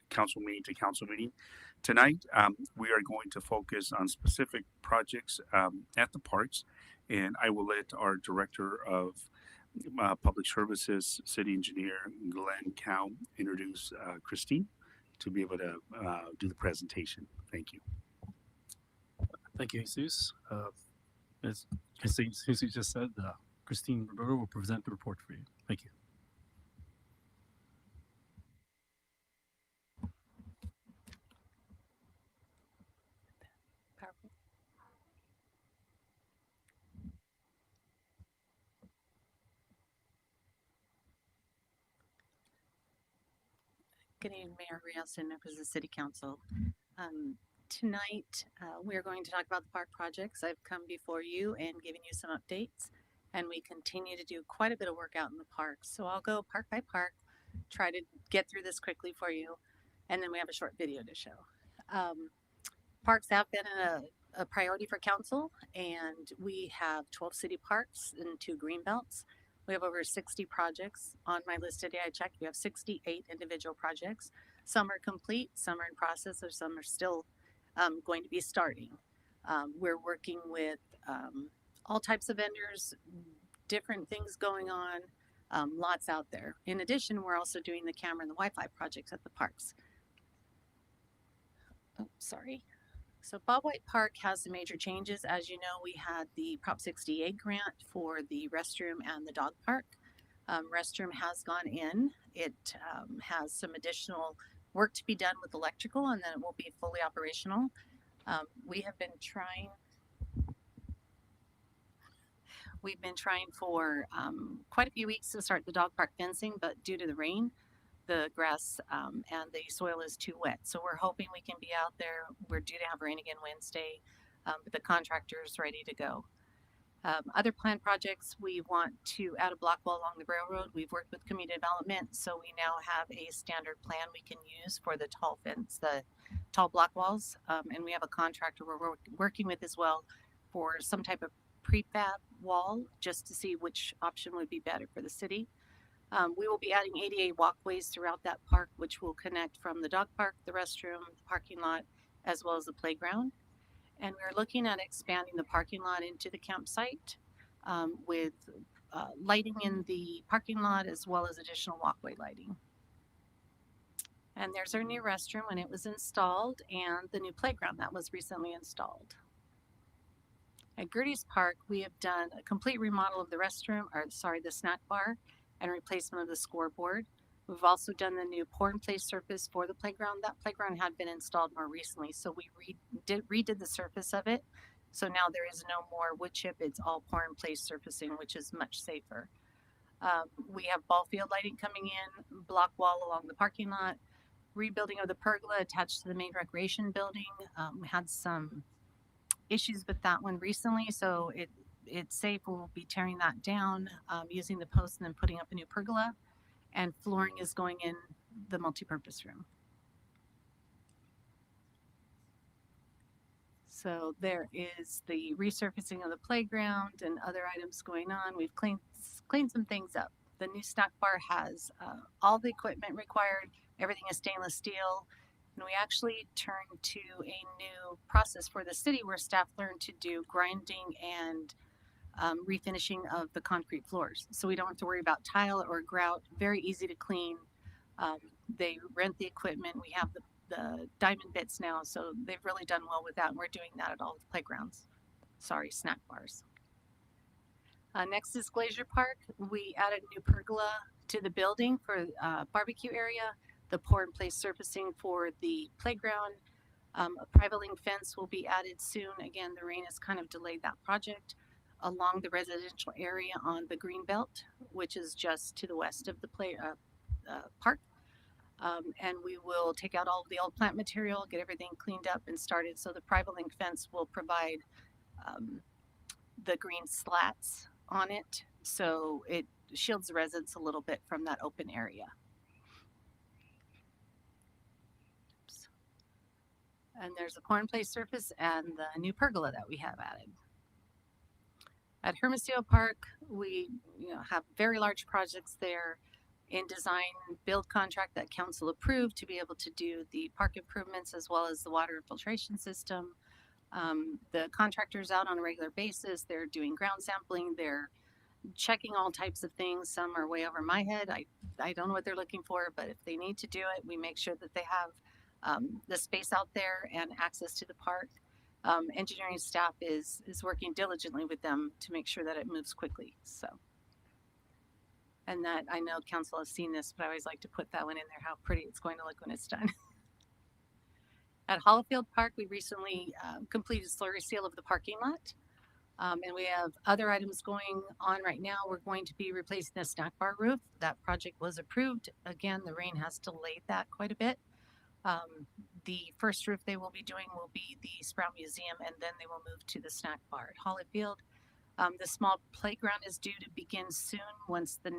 council meeting to council meeting. Tonight, we are going to focus on specific projects at the parks, and I will let our Director of Public Services, City Engineer Glenn Cow, introduce Christine to be able to do the presentation. Thank you. Thank you, Jesus. As Jesus just said, Christine Roberto will present the report for you. Thank you. Good evening, Mayor Rios and members of the City Council. Tonight, we are going to talk about the park projects. I've come before you and given you some updates, and we continue to do quite a bit of work out in the parks. So I'll go park by park, try to get through this quickly for you, and then we have a short video to show. Parks have been in a a priority for council, and we have 12 city parks and 2 green belts. We have over 60 projects on my list today. I checked. We have 68 individual projects. Some are complete, some are in process, or some are still going to be starting. We're working with all types of vendors, different things going on, lots out there. In addition, we're also doing the camera and the Wi-Fi projects at the parks. Oh, sorry. So Bob White Park has some major changes. As you know, we had the Prop 68 grant for the restroom and the dog park. Restroom has gone in. It has some additional work to be done with electrical, and then it will be fully operational. We have been trying. We've been trying for quite a few weeks to start the dog park fencing, but due to the rain, the grass and the soil is too wet. So we're hoping we can be out there. We're due to have rain again Wednesday, but the contractor is ready to go. Other planned projects, we want to add a block wall along the railroad. We've worked with community development, so we now have a standard plan we can use for the tall fence, the tall block walls, and we have a contractor we're working with as well for some type of prefab wall, just to see which option would be better for the city. We will be adding ADA walkways throughout that park, which will connect from the dog park, the restroom, the parking lot, as well as the playground. And we're looking at expanding the parking lot into the campsite with lighting in the parking lot as well as additional walkway lighting. And there's our new restroom when it was installed, and the new playground that was recently installed. At Gertie's Park, we have done a complete remodel of the restroom, or sorry, the snack bar, and replacement of the scoreboard. We've also done the new pour and play surface for the playground. That playground had been installed more recently, so we redid the surface of it. So now there is no more wood chip, it's all pour and play surfacing, which is much safer. We have ball field lighting coming in, block wall along the parking lot, rebuilding of the pergola attached to the main recreation building. We had some issues with that one recently, so it's safe. We'll be tearing that down, using the posts and then putting up a new pergola. And flooring is going in the multipurpose room. So there is the resurfacing of the playground and other items going on. We've cleaned some things up. The new snack bar has all the equipment required. Everything is stainless steel. And we actually turned to a new process for the city where staff learn to do grinding and refinishing of the concrete floors. So we don't have to worry about tile or grout, very easy to clean. They rent the equipment. We have the diamond bits now, so they've really done well with that. And we're doing that at all the playgrounds. Sorry, snack bars. Next is Glacier Park. We added a new pergola to the building for barbecue area, the pour and play surfacing for the playground. A private link fence will be added soon. Again, the rain has kind of delayed that project along the residential area on the green belt, which is just to the west of the park. And we will take out all of the old plant material, get everything cleaned up and started. So the private link fence will provide the green slats on it, so it shields the residents a little bit from that open area. Oops. And there's a pour and play surface and the new pergola that we have added. At Hermosillo Park, we have very large projects there in design build contract that council approved to be able to do the park improvements as well as the water infiltration system. The contractors out on a regular basis. They're doing ground sampling. They're checking all types of things. Some are way over my head. I don't know what they're looking for, but if they need to do it, we make sure that they have the space out there and access to the park. Engineering staff is working diligently with them to make sure that it moves quickly. So, and that I know council has seen this, but I always like to put that one in there, how pretty it's going to look when it's done. At Hollifield Park, we recently completed slurry seal of the parking lot. And we have other items going on right now. We're going to be replacing the snack bar roof. That project was approved. Again, the rain has delayed that quite a bit. The first roof they will be doing will be the Sprout Museum, and then they will move to the snack bar at Hollifield. The small playground is due to begin soon. Once the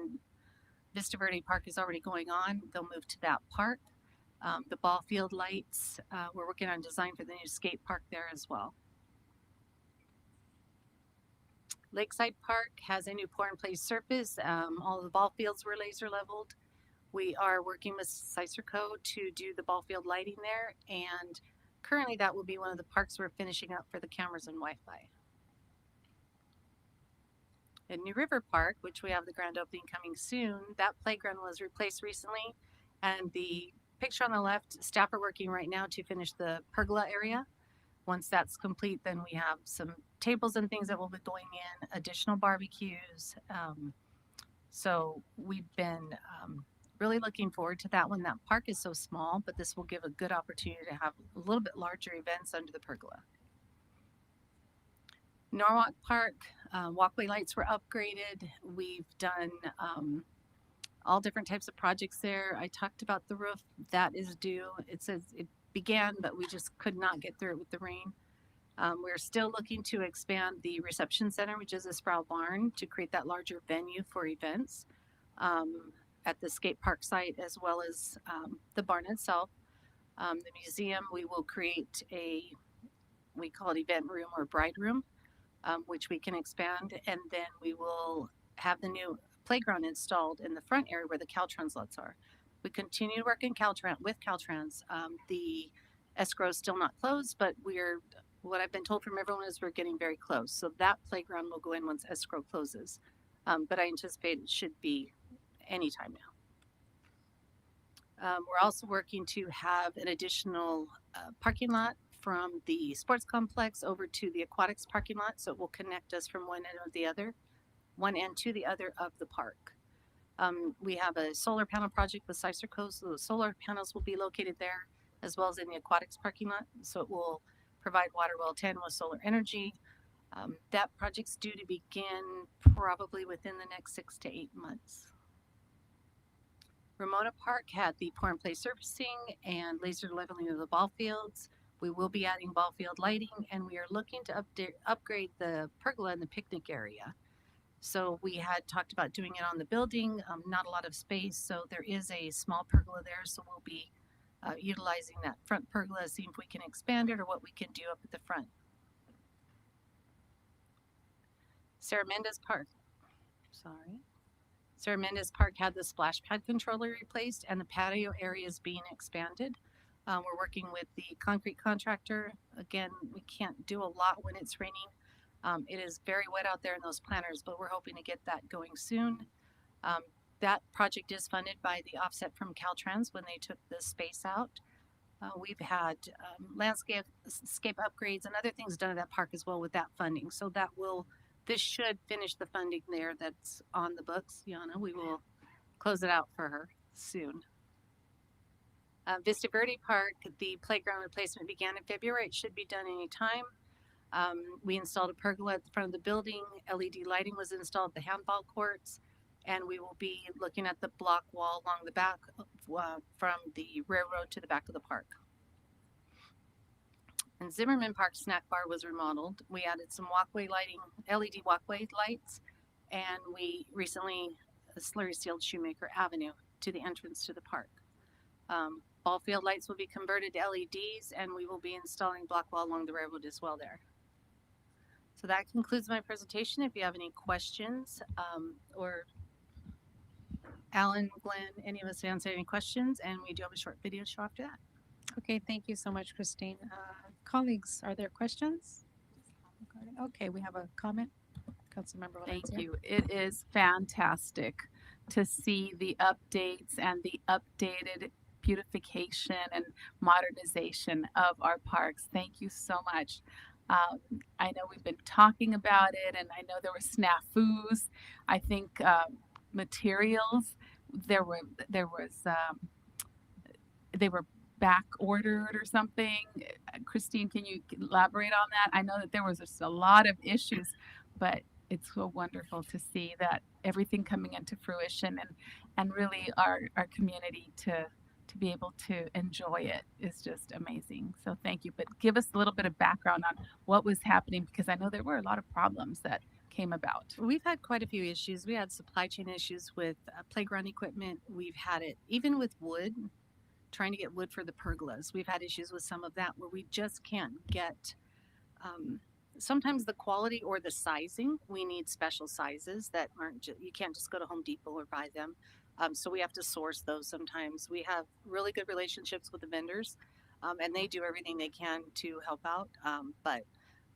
Vista Verde Park is already going on, they'll move to that park. The ball field lights, we're working on design for the new skate park there as well. Lakeside Park has a new pour-in-place surface. All the ball fields were laser leveled. We are working with Sicerco to do the ball field lighting there, and currently that will be one of the parks we're finishing up for the cameras and Wi-Fi. In New River Park, which we have the grand opening coming soon, that playground was replaced recently, and the picture on the left, staff are working right now to finish the pergola area. Once that's complete, then we have some tables and things that will be going in, additional barbecues. So we've been really looking forward to that one. That park is so small, but this will give a good opportunity to have a little bit larger events under the pergola. Norwalk Park, walkway lights were upgraded. We've done all different types of projects there. I talked about the roof. That is due. It says it began, but we just could not get through it with the rain. We're still looking to expand the reception center, which is a Sproul Barn, to create that larger venue for events at the skate park site, as well as the barn itself. The museum, we will create we call it event room or bride room, which we can expand, and then we will have the new playground installed in the front area where the Caltrans lots are. We continue to work with Caltrans. The escrow is still not closed, but what I've been told from everyone is we're getting very close. So that playground will go in once escrow closes. But I anticipate it should be anytime now. We're also working to have an additional parking lot from the sports complex over to the aquatics parking lot. So it will connect us from one end to the other of the park. We have a solar panel project with Sicerco, so the solar panels will be located there as well as in the aquatics parking lot. So it will provide Water Well 10 with solar energy. That project's due to begin probably within the next 6 to 8 months. Ramona Park had the pour-in-place surfacing and laser leveling of the ball fields. We will be adding ball field lighting, and we are looking to upgrade the pergola in the picnic area. So we had talked about doing it on the building, not a lot of space, so there is a small pergola there, so we'll be utilizing that front pergola, seeing if we can expand it or what we can do up at the front. Sarah Mendez Park had the splash pad controller replaced, and the patio area is being expanded. We're working with the concrete contractor. Again, we can't do a lot when it's raining. It is very wet out there in those planters, but we're hoping to get that going soon. That project is funded by the offset from Caltrans when they took the space out. We've had landscape upgrades and other things done at that park as well with that funding. So this should finish the funding there that's on the books. Yana, we will close it out for her soon. Vista Verde Park, the playground replacement began in February. It should be done anytime. We installed a pergola at the front of the building. LED lighting was installed at the handball courts, and we will be looking at the block wall along the back from the railroad to the back of the park. And Zimmerman Park snack bar was remodeled. We added some walkway lighting, LED walkway lights, and we recently slurry sealed Shoemaker Avenue to the entrance to the park. Ball field lights will be converted to LEDs, and we will be installing block wall along the railroad as well there. So that concludes my presentation. If you have any questions, or Alan, Glenn, any of us answer any questions, and we do have a short video show after that. Okay, thank you so much, Christine. Colleagues, are there questions? Okay, we have a comment. Councilmember Thank Valencia. you. It is fantastic to see the updates and the updated beautification and modernization of our parks. Thank you so much. I know we've been talking about it, and I know there were snafus. I think materials they were back ordered or something. Christine, can you elaborate on that? I know that there was just a lot of issues, but it's so wonderful to see that everything coming into fruition and really our community to be able to enjoy it is just amazing. So thank you. But give us a little bit of background on what was happening, because I know there were a lot of problems that came about. We've had quite a few issues. We had supply chain issues with playground equipment. We've had it even with wood, trying to get wood for the pergolas. We've had issues with some of that where we just can't get sometimes the quality or the sizing, we need special sizes that aren't, you can't just go to Home Depot or buy them. So we have to source those sometimes. We have really good relationships with the vendors, and they do everything they can to help out. But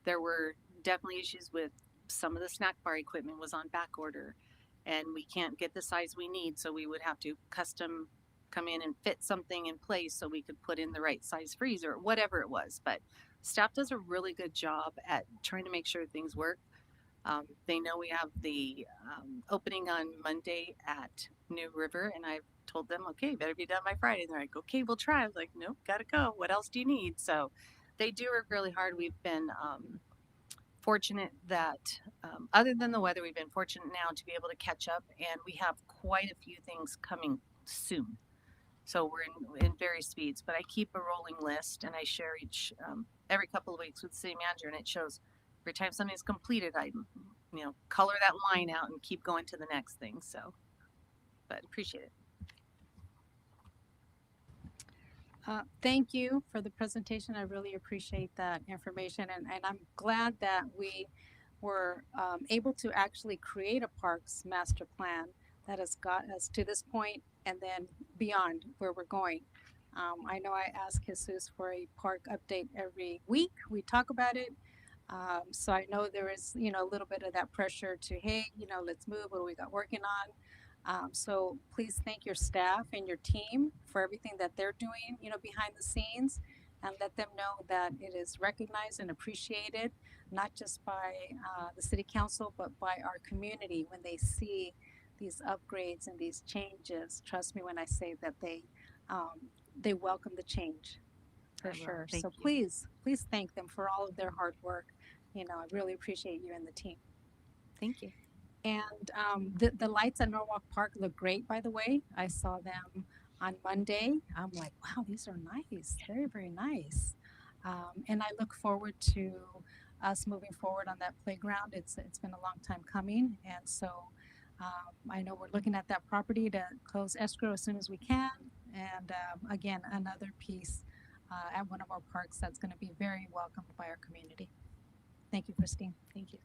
there were definitely issues with some of the snack bar equipment was on back order, and we can't get the size we need, so we would have to custom come in and fit something in place so we could put in the right size freezer, whatever it was. But staff does a really good job at trying to make sure things work. They know we have the opening on Monday at New River, and I've told them, okay, better be done by Friday. And they're like, okay, we'll try. I was like, nope, gotta go. What else do you need? So they do work really hard. We've been fortunate that, other than the weather, we've been fortunate now to be able to catch up, and we have quite a few things coming soon. So we're in various speeds, but I keep a rolling list and I share each every couple of weeks with the city manager, and it shows every time something's completed, I color that line out and keep going to the next thing. So, but appreciate it. Thank you for the presentation. I really appreciate that information, and I'm glad that we were able to actually create a parks master plan that has got us to this point and then beyond where we're going. I know I ask Jesus for a park update every week. We talk about it. So I know there is, a little bit of that pressure to, hey, let's move. What do we got working on? So please thank your staff and your team for everything that they're doing, behind the scenes, and let them know that it is recognized and appreciated, not just by the city council, but by our community when they see these upgrades and these changes. Trust me when I say that they welcome the change for sure. Thank So you. please thank them for all of their hard work. I really appreciate you and the team. Thank you. And the lights at Norwalk Park look great, by the way. I saw them on Monday. I'm like, wow, these are nice, very, very nice. And I look forward to us moving forward on that playground. It's been a long time coming, and so I know we're looking at that property to close escrow as soon as we can. And again, another piece at one of our parks that's going to be very welcomed by our community. Thank you, Christine. Thank you.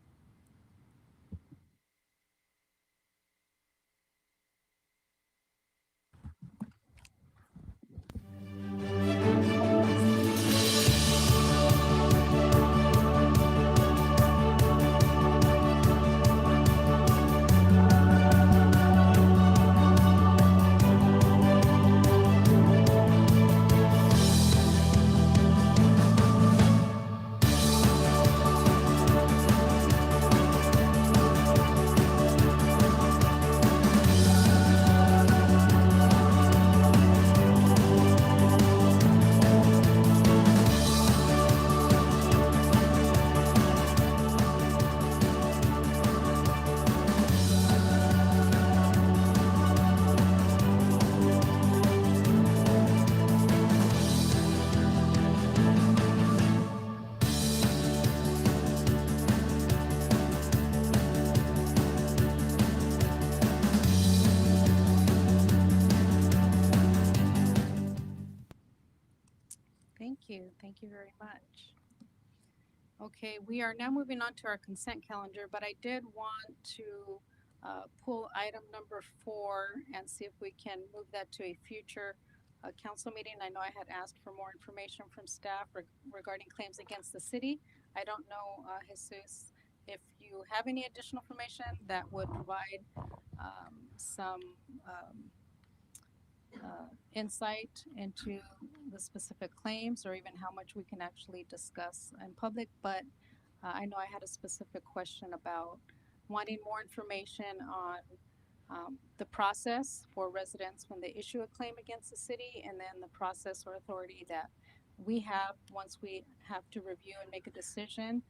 Thank you. Thank you very much. Okay, we are now moving on to our consent calendar, but I did want to pull item number 4 and see if we can move that to a future council meeting. I know I had asked for more information from staff regarding claims against the city. I don't know, Jesus, if you have any additional information that would provide some insight into the specific claims or even how much we can actually discuss in public, but I know I had a specific question about wanting more information on the process for residents when they issue a claim against the city, and then the process or authority that we have once we have to review and make a decision.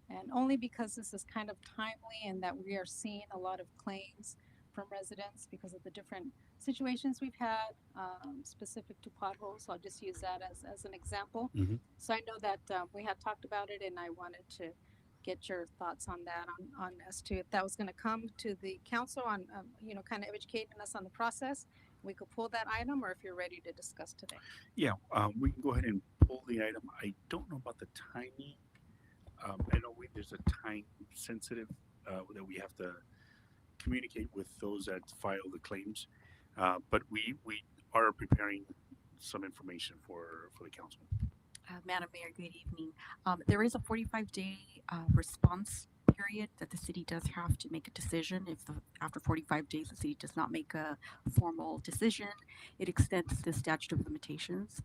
And only because this is kind of timely and that we are seeing a lot of claims from residents because of the different situations we've had specific to potholes. So I'll just use that as an example. Mm-hmm. So I know that we had talked about it, and I wanted to get your thoughts on that, on as to if that was going to come to the council on, kind of educating us on the process. We could pull that item, or if you're ready to discuss today. Yeah, we can go ahead and pull the item. I don't know about the timing. I know there's there's a time sensitive that we have to communicate with those that file the claims. But we are preparing some information for the council. Madam Mayor, good evening. There is a 45-day response period that the city does have to make a decision. If after 45 days the city does not make a formal decision, it extends the statute of limitations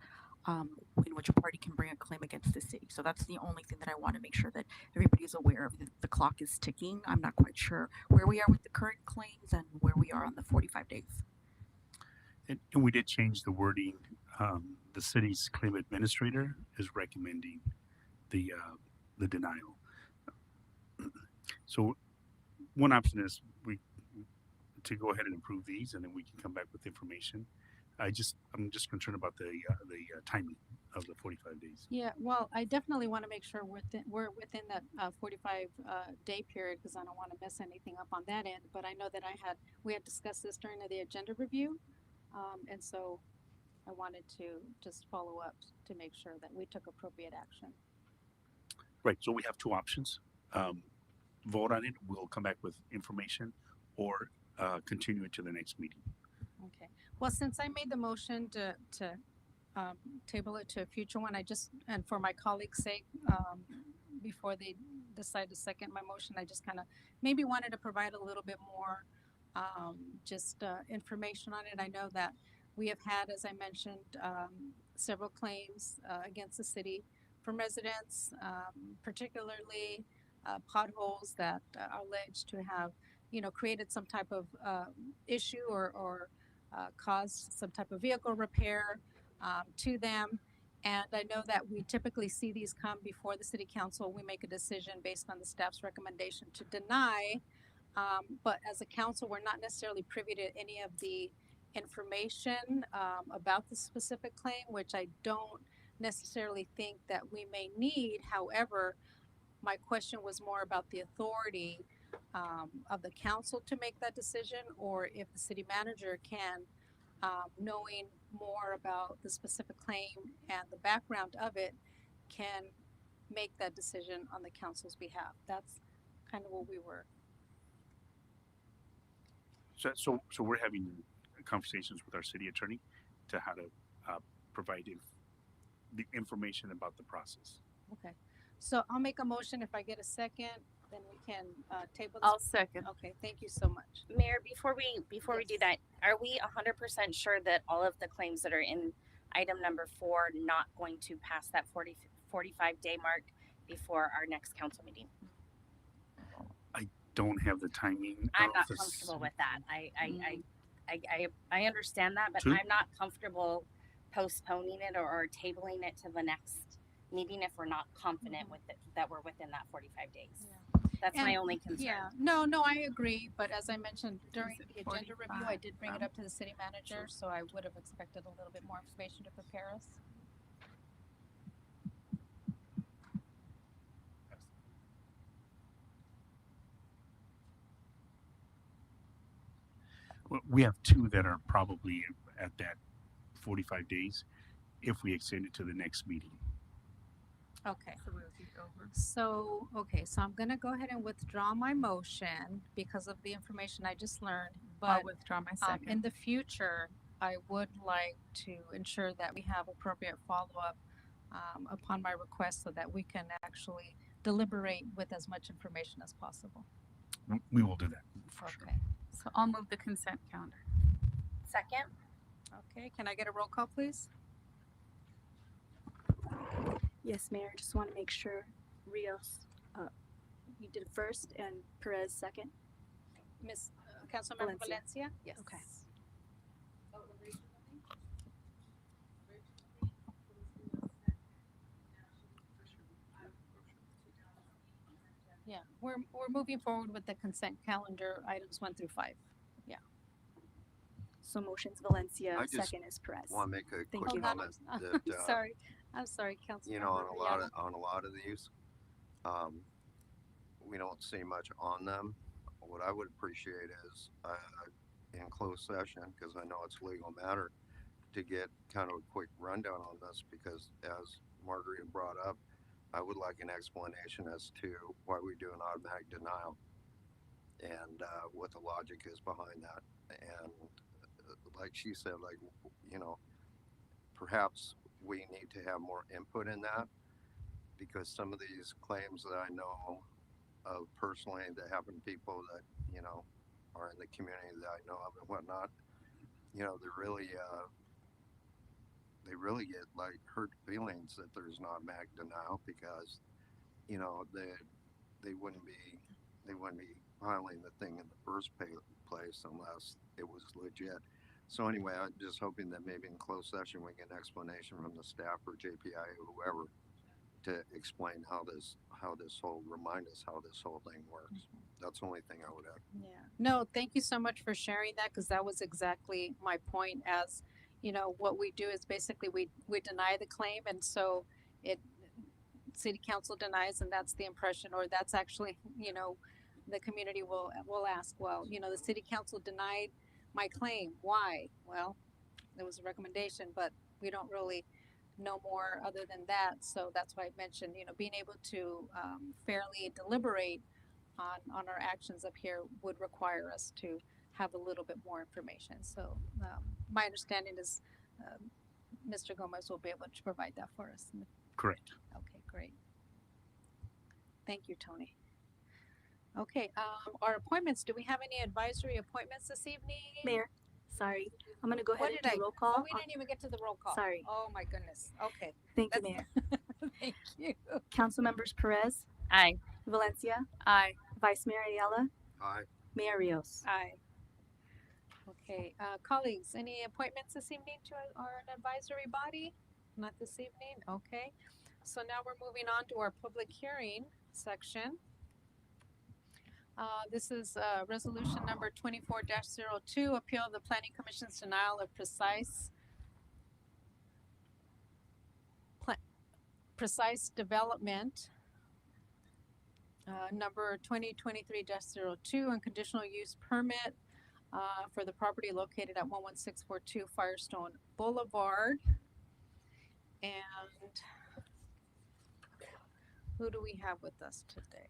in which a party can bring a claim against the city. So that's the only thing that I want to make sure that everybody is aware of. The clock is ticking. I'm not quite sure where we are with the current claims and where we are on the 45 days. And we did change the wording. The city's claim administrator is recommending the denial. So one option is to go ahead and approve these, and then we can come back with information. I'm just concerned about the timing of the 45 days. Yeah, well, I definitely want to make sure we're within that 45 day period because I don't want to mess anything up on that end. But I know that we had discussed this during the agenda review, and so I wanted to just follow up to make sure that we took appropriate action. Right. So we have two options. Vote on it. We'll come back with information, or continue it to the next meeting. Okay. Well, since I made the motion to table it to a future one, and for my colleagues' sake, before they decide to second my motion, I just kind of maybe wanted to provide a little bit more information on it. I know that we have had, as I mentioned, several claims against the city from residents, particularly potholes that are alleged to have, created some type of issue or caused some type of vehicle repair to them. And I know that we typically see these come before the city council. We make a decision based on the staff's recommendation to deny. But as a council, we're not necessarily privy to any of the information about the specific claim, which I don't necessarily think that we may need. However, my question was more about the authority of the council to make that decision, or if the city manager can, knowing more about the specific claim and the background of it, can make that decision on the council's behalf. That's kind of what we were. So we're having conversations with our city attorney to how to provide the information about the process. Okay. So I'll make a motion. If I get a second, then we can table this. I'll second. Okay, thank you so much. Mayor, before we do that, are we 100% sure that all of the claims that are in item number 4 are not going to pass that 45 day mark before our next council meeting? I don't have the timing. I'm not comfortable with that. I understand that, but I'm not comfortable postponing it or tabling it to the next meeting if we're not confident with it that we're within that 45 days. Yeah. That's my only concern. Yeah, no, I agree. But as I mentioned during the agenda review, I did bring it up to the city manager, so I would have expected a little bit more information to prepare us. We have two that are probably at that 45 days if we extend it to the next meeting. Okay. So I'm gonna go ahead and withdraw my motion because of the information I just learned. But I'll withdraw my second. In the future, I would like to ensure that we have appropriate follow-up upon my request so that we can actually deliberate with as much information as possible. We will do that for sure. So I'll move the consent calendar. Second. Okay, can I get a roll call, please? Yes, Mayor, just want to make sure Rios, you did first and Perez second. Miss Councilmember Valencia? Yes. Okay. Yeah, we're moving forward with the consent calendar items 1 through 5. Yeah. So motion's Valencia, I just second is Perez. Want to make a Thank quick you. comment that I'm sorry, Councilmember. You know, on a lot of these, we don't see much on them. What I would appreciate is in closed session, because I know it's a legal matter, to get kind of a quick rundown on this, because as Margarita brought up, I would like an explanation as to why we do an automatic denial and what the logic is behind that. And like she said, like, you know, perhaps we need to have more input in that because some of these claims that I know of personally that happen to people that, you know, are in the community that I know of and whatnot, you know, they really get like hurt feelings that there's an automatic denial because, you know, they wouldn't be filing the thing in the first place unless it was legit. So anyway, I'm just hoping that maybe in closed session we get an explanation from the staff or JPI or whoever to explain how this whole remind us how this whole thing works. That's the only thing I would add. Yeah. No, thank you so much for sharing that because that was exactly my point. As you know, what we do is basically we deny the claim, and so it city council denies, and that's the impression, or that's actually the community will ask, well, the city council denied my claim. Why? Well, there was a recommendation, but we don't really know more other than that. So that's why I mentioned, being able to fairly deliberate on our actions up here would require us to have a little bit more information. So my understanding is Mr. Gomez will be able to provide that for us. Correct. Okay, great. Thank you, Tony. Okay, our appointments. Do we have any advisory appointments this evening? Mayor, sorry. I'm going to go ahead What and did do roll call. Oh, we didn't even get to the roll call. Sorry. Oh my goodness. Okay. Thank you, Mayor. Thank you. Council members Perez, Aye. Valencia, Aye. Vice Mayor Ayala, Aye. Mayor Rios. Aye. Okay, colleagues, any appointments this evening to our advisory body? Not this evening. Okay. So now we're moving on to our public hearing section. This is resolution number 24-02, appeal of the Planning Commission's denial of precise development, number 2023-02, and conditional use permit for the property located at 11642 Firestone Boulevard. And who do we have with us today?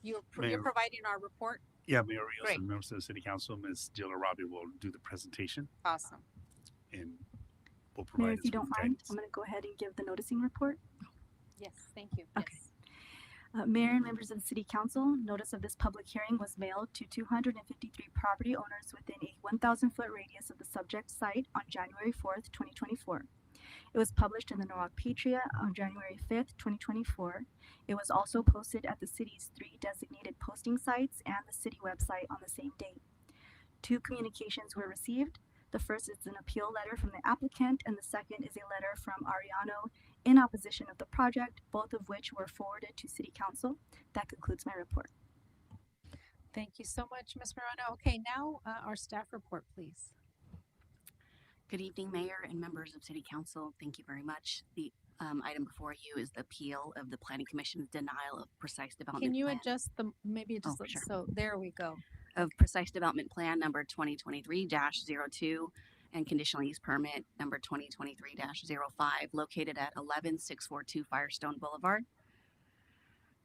You're providing our report? Yeah, Mayor Rios Great. and members of the City Council, Ms. Jill Arabi will do the presentation Awesome. and will provide Mayor, us if you with don't mind, guidance. I'm going to go ahead and give the noticing report. Yes, thank you. Okay. Yes. Mayor and members of the City Council, notice of this public hearing was mailed to 253 property owners within a 1,000-foot radius of the subject site on January 4th, 2024. It was published in the Norwalk Patriot on January 5th, 2024. It was also posted at the city's 3 designated posting sites and the city website on the same date. 2 communications were received. The first is an appeal letter from the applicant, and the second is a letter from Ariano in opposition of the project, both of which were forwarded to City Council. That concludes my report. Thank you so much, Ms. Morano. Okay, now our staff report, please. Good evening, Mayor and members of City Council. Thank you very much. The item before you is the appeal of the Planning Commission's denial of precise development Can you plan. adjust just sure. so there we go. Of precise development plan number 2023-02 and conditional use permit number 2023-05 located at 11642 Firestone Boulevard.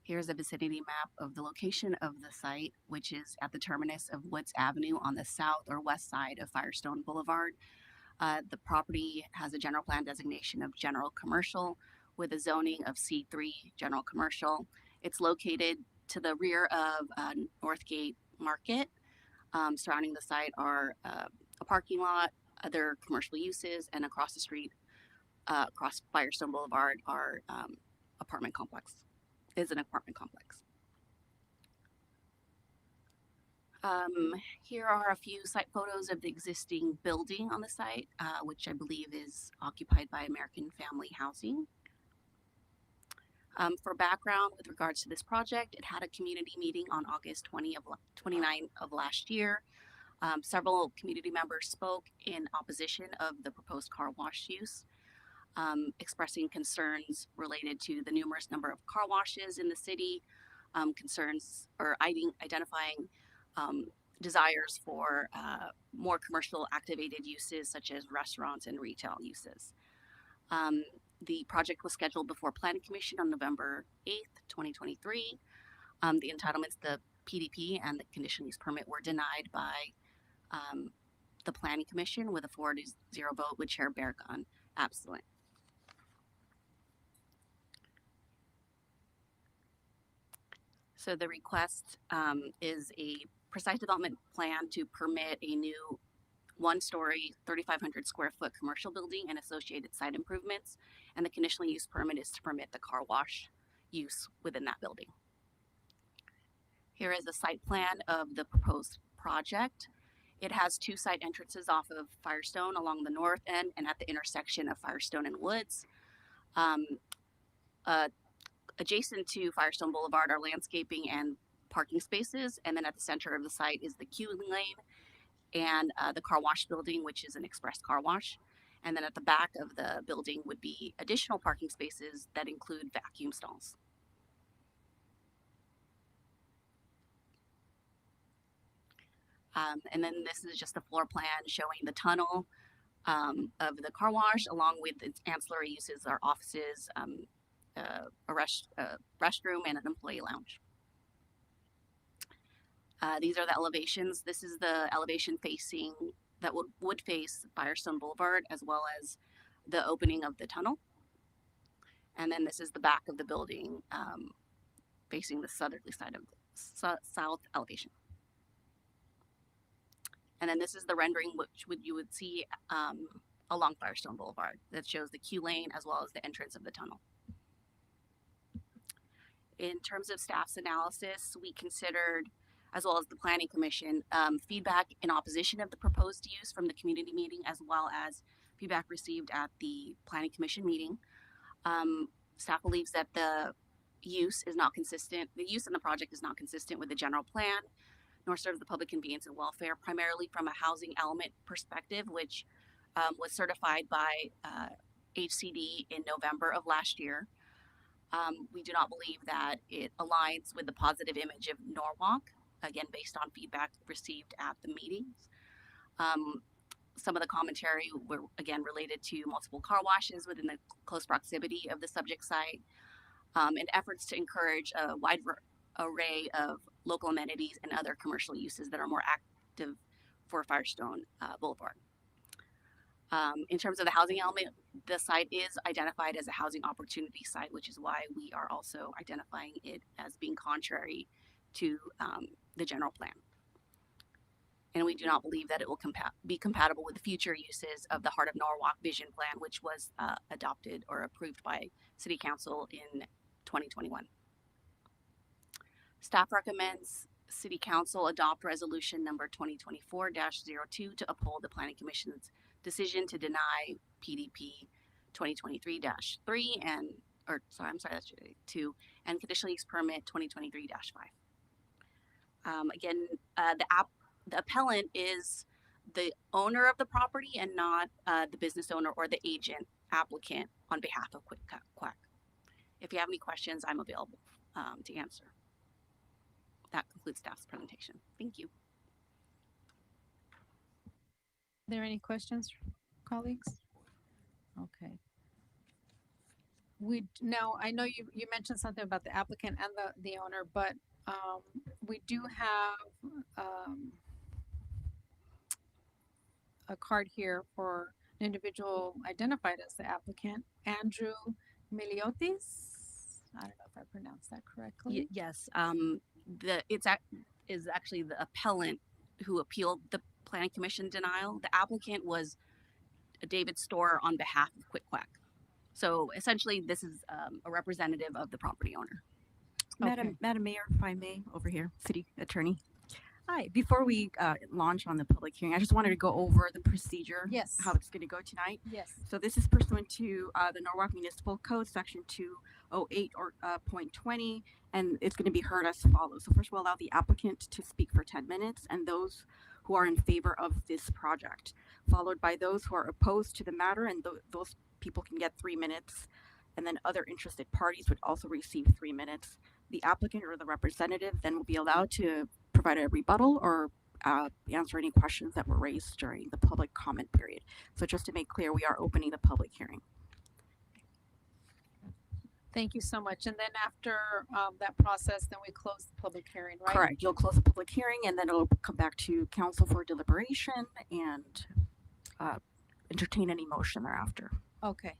Here's a vicinity map of the location of the site, which is at the terminus of Woods Avenue on the south or west side of Firestone Boulevard. The property has a general plan designation of general commercial with a zoning of C3 general commercial. It's located to the rear of Northgate Market. Surrounding the site are a parking lot, other commercial uses, and across the street, across Firestone Boulevard, are apartment complex. Is an apartment complex. Here are a few site photos of the existing building on the site, which I believe is occupied by American Family Housing. For background with regards to this project, it had a community meeting on August 29 of last year. Several community members spoke in opposition of the proposed car wash use, expressing concerns related to the numerous number of car washes in the city, concerns or identifying desires for more commercial activated uses such as restaurants and retail uses. The project was scheduled before Planning Commission on November 8th, 2023. The entitlements, the PDP and the conditional use permit were denied by the Planning Commission with a 4-0 vote with Chair Bergon absent. So the request is a precise development plan to permit a new one-story, 3,500 square foot commercial building and associated site improvements. And the conditional use permit is to permit the car wash use within that building. Here is a site plan of the proposed project. It has 2 site entrances off of Firestone along the north end and at the intersection of Firestone and Woods. Adjacent to Firestone Boulevard are landscaping and parking spaces, and then at the center of the site is the queuing lane and the car wash building, which is an express car wash. And then at the back of the building would be additional parking spaces that include vacuum stalls. And then this is just a floor plan showing the tunnel of the car wash along with its ancillary uses, our offices, a restroom, and an employee lounge. These are the elevations. This is the elevation facing that would face Firestone Boulevard as well as the opening of the tunnel. And then this is the back of the building facing the southerly side of the south elevation. And then this is the rendering which you would see along Firestone Boulevard that shows the queue lane as well as the entrance of the tunnel. In terms of staff's analysis, we considered, as well as the Planning Commission, feedback in opposition of the proposed use from the community meeting, as well as feedback received at the Planning Commission meeting. Staff believes that the use in the project is not consistent with the general plan, nor serves the public convenience and welfare, primarily from a housing element perspective, which was certified by HCD in November of last year. We do not believe that it aligns with the positive image of Norwalk, again, based on feedback received at the meetings. Some of the commentary were, again, related to multiple car washes within the close proximity of the subject site, and efforts to encourage a wide array of local amenities and other commercial uses that are more active for Firestone Boulevard. In terms of the housing element, the site is identified as a housing opportunity site, which is why we are also identifying it as being contrary to the general plan. And we do not believe that it will be compatible with future uses of the Heart of Norwalk Vision Plan, which was adopted or approved by City Council in 2021. Staff recommends City Council adopt resolution number 2024-02 to uphold the Planning Commission's decision to deny PDP 2023-3 and conditional use permit 2023-5. Again, the appellant is the owner of the property and not the business owner or the agent applicant on behalf of Quack. If you have any questions, I'm available to answer. That concludes staff's presentation. Thank you. Are there any questions, colleagues? Okay. Now, I know you mentioned something about the applicant and the owner, but we do have a card here for an individual identified as the applicant, Andrew Miliotis. I don't know if I pronounced that correctly. Yes, is actually the appellant who appealed the Planning Commission denial. The applicant was David Storr on behalf of Quick Quack. So essentially, this is a representative of the property owner. Madam Mayor, if I may, over here, City Attorney. Hi, before we launch on the public hearing, I just wanted to go over the procedure. Yes. How it's going to go tonight. Yes. So this is pursuant to the Norwalk Municipal Code, Section 208 or .20, and it's going to be heard as follows. So first, we'll allow the applicant to speak for 10 minutes, and those who are in favor of this project, followed by those who are opposed to the matter, and those people can get 3 minutes, and then other interested parties would also receive 3 minutes. The applicant or the representative then will be allowed to provide a rebuttal or answer any questions that were raised during the public comment period. So just to make clear, we are opening the public hearing. Thank you so much. And then after that process, then we close the public hearing, right? Correct. You'll close the public hearing and then it'll come back to council for deliberation and entertain any motion thereafter. Okay.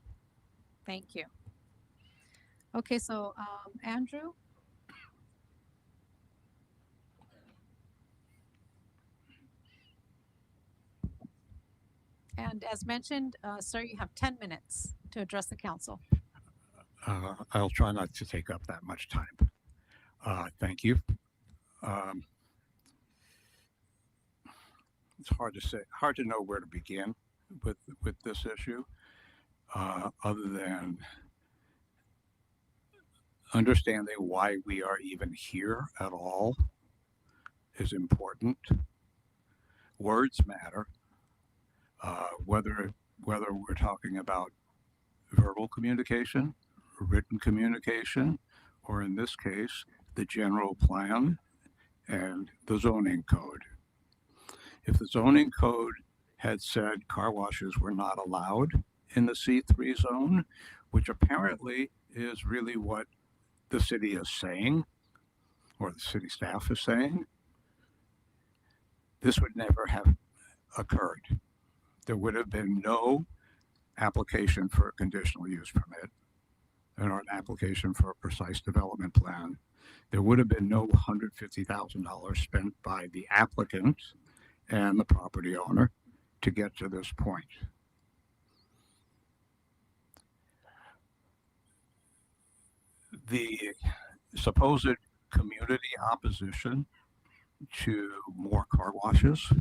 Thank you. Okay, so Andrew? And as mentioned, sir, you have 10 minutes to address the council. I'll try not to take up that much time. Thank you. It's hard to know where to begin with this issue, other than understanding why we are even here at all is important. Words matter, whether we're talking about verbal communication, written communication, or in this case, the general plan and the zoning code. If the zoning code had said car washes were not allowed in the C3 zone, which apparently is really what the city is saying, or the city staff is saying, this would never have occurred. There would have been no application for a conditional use permit or an application for a precise development plan. There would have been no $150,000 spent by the applicant and the property owner to get to this point. The supposed community opposition to more car washes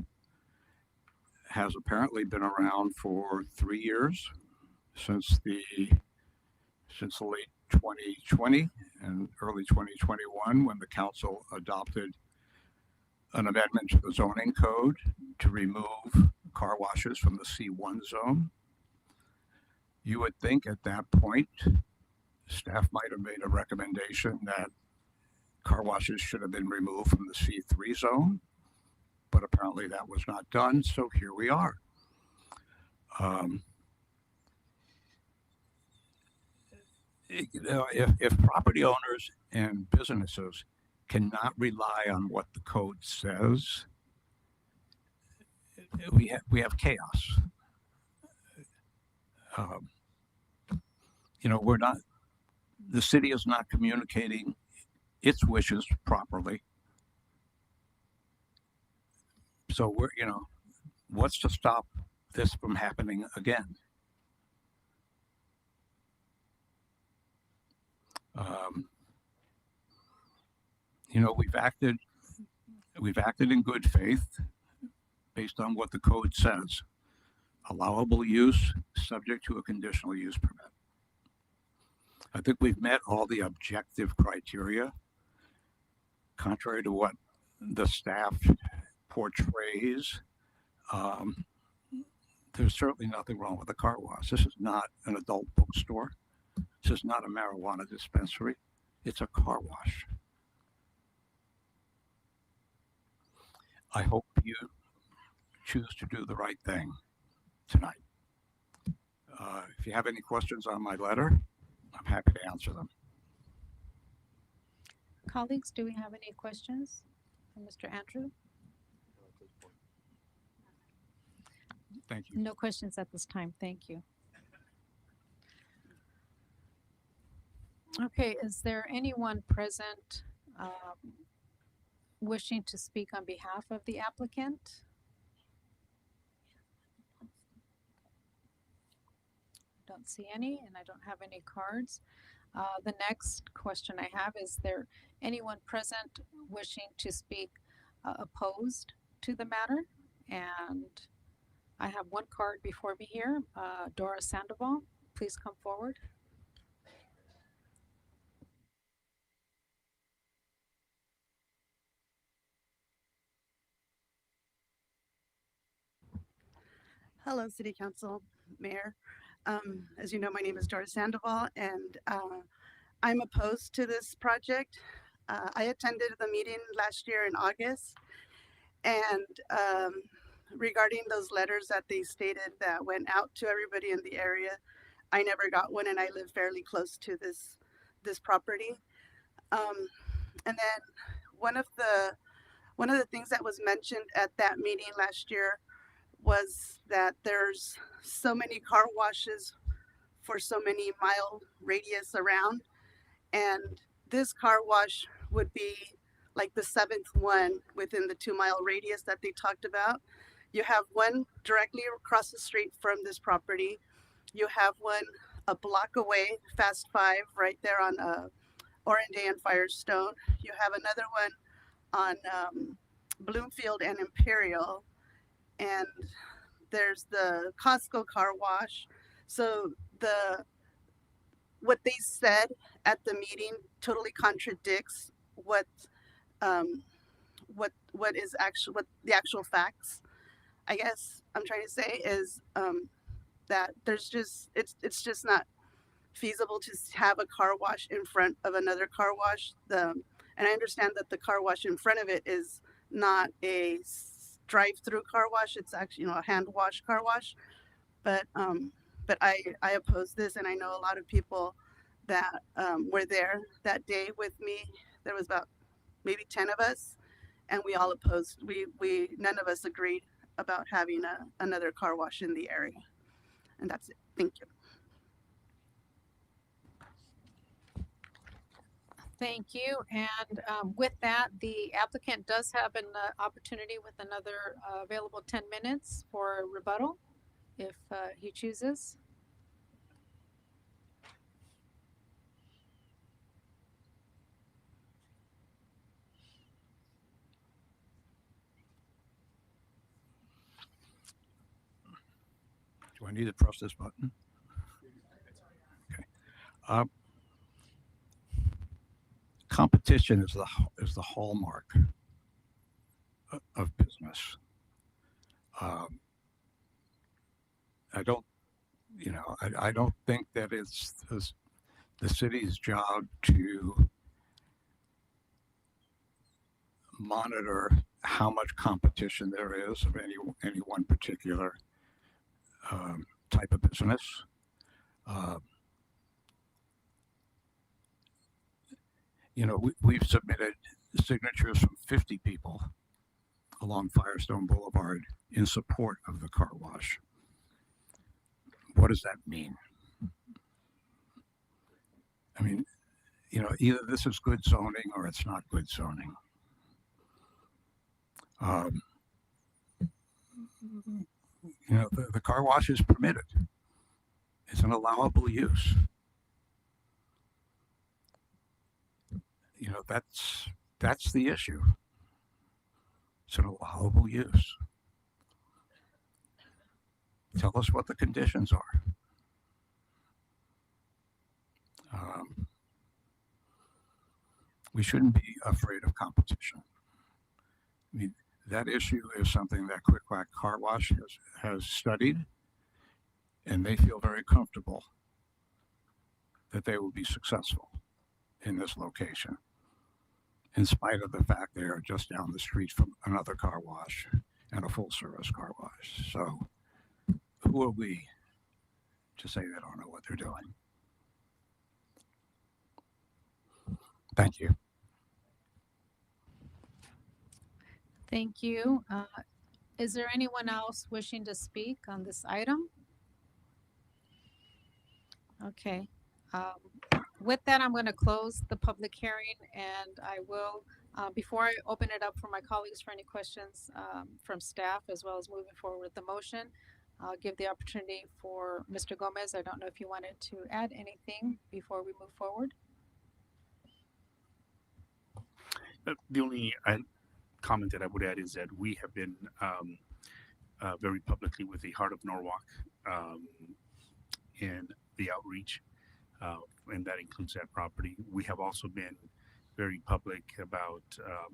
has apparently been around for 3 years, since the late 2020 and early 2021, when the council adopted an amendment to the zoning code to remove car washes from the C1 zone. You would think at that point, staff might have made a recommendation that car washes should have been removed from the C3 zone, but apparently that was not done, so here we are. If property owners and businesses cannot rely on what the code says, we have chaos. We're not. The city is not communicating its wishes properly. So what's to stop this from happening again? We've acted in good faith based on what the code says. Allowable use subject to a conditional use permit. I think we've met all the objective criteria, contrary to what the staff portrays. There's certainly nothing wrong with a car wash. This is not an adult bookstore. This is not a marijuana dispensary. It's a car wash. I hope you choose to do the right thing tonight. If you have any questions on my letter, I'm happy to answer them. Colleagues, do we have any questions for Mr. Andrew? Thank you. No questions at this time. Thank you. Okay, is there anyone present wishing to speak on behalf of the applicant? Don't see any, and I don't have any cards. The next question I have, is there anyone present wishing to speak opposed to the matter? And I have one card before me here. Dora Sandoval, please come forward. Hello, City Council, Mayor. As you know, my name is Dora Sandoval, and I'm opposed to this project. I attended the meeting last year in August, and regarding those letters that they stated that went out to everybody in the area, I never got one, and I live fairly close to this this property. And then one of the one of the things that was mentioned at that meeting last year was that there's so many car washes for so many mile radius around, and this car wash would be like the seventh one within the 2 mile radius that they talked about. You have one directly across the street from this property. You have one a block away, Fast Five, right there on Orange and Firestone. You have another one on Bloomfield and Imperial, and there's the Costco car wash. So the what they said at the meeting totally contradicts um, what the actual facts. I guess I'm trying to say is that there's just it's just not feasible to have a car wash in front of another car wash. And I understand that the car wash in front of it is not a drive-through car wash. It's actually a hand wash car wash. But I oppose this, and I know a lot of people that were there that day with me. There was about maybe 10 of us, and we all opposed. We none of us agreed about having another car wash in the area, and that's it. Thank you. Thank you. And with that, the applicant does have an opportunity with another available 10 minutes for rebuttal if he chooses. Do I need to press this button? Okay. Competition is the hallmark of business. I don't, I don't think that it's the city's job to monitor how much competition there is of any one particular type of business. We've submitted signatures from 50 people along Firestone Boulevard in support of the car wash. What does that mean? I mean, either this is good zoning or it's not good zoning. The car wash is permitted. It's an allowable use. That's the issue. It's an allowable use. Tell us what the conditions are. We shouldn't be afraid of competition. I mean, that issue is something that Quick Quack Car Wash has studied, and they feel very comfortable that they will be successful in this location, in spite of the fact they are just down the street from another car wash and a full-service car wash. So who are we to say they don't know what they're doing? Thank you. Thank you. Is there anyone else wishing to speak on this item? Okay. With that, I'm going to close the public hearing, and I will, before I open it up for my colleagues for any questions from staff, as well as moving forward with the motion, I'll give the opportunity for Mr. Gomez. I don't know if you wanted to add anything before we move forward. The only comment that I would add is that we have been very publicly with the Heart of Norwalk in the outreach, and that includes that property. We have also been very public about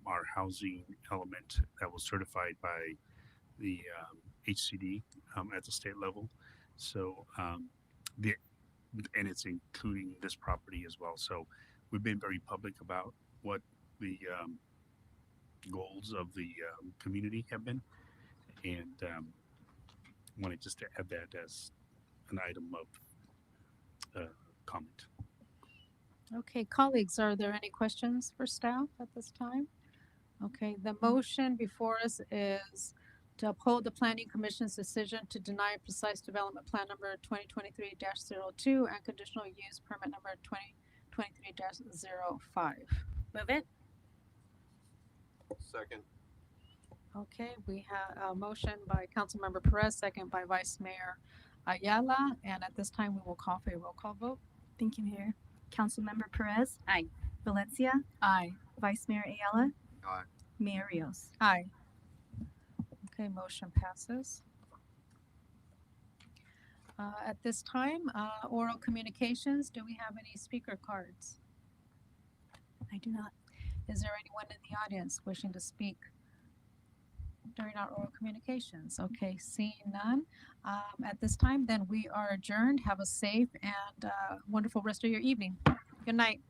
our housing element that was certified by the HCD at the state level. So and it's including this property as well. So we've been very public about what the goals of the community have been, and wanted just to add that as an item of comment. Okay, colleagues, are there any questions for staff at this time? Okay, the motion before us is to uphold the planning commission's decision to deny precise development plan number 2023-02 and conditional use permit number 2023-05. Move it. Second. Okay, we have a motion by Councilmember Perez, second by Vice Mayor Ayala, and at this time we will call for a roll call vote. Thank you, Mayor. Councilmember Perez, Aye. Valencia, Aye. Vice Mayor Ayala, Aye. Mayor Rios. Aye. Okay, motion passes. At this time, oral communications, do we have any speaker cards? I do not. Is there anyone in the audience wishing to speak during our oral communications? Okay, seeing none. At this time, then we are adjourned. Have a safe and wonderful rest of your evening. Good night.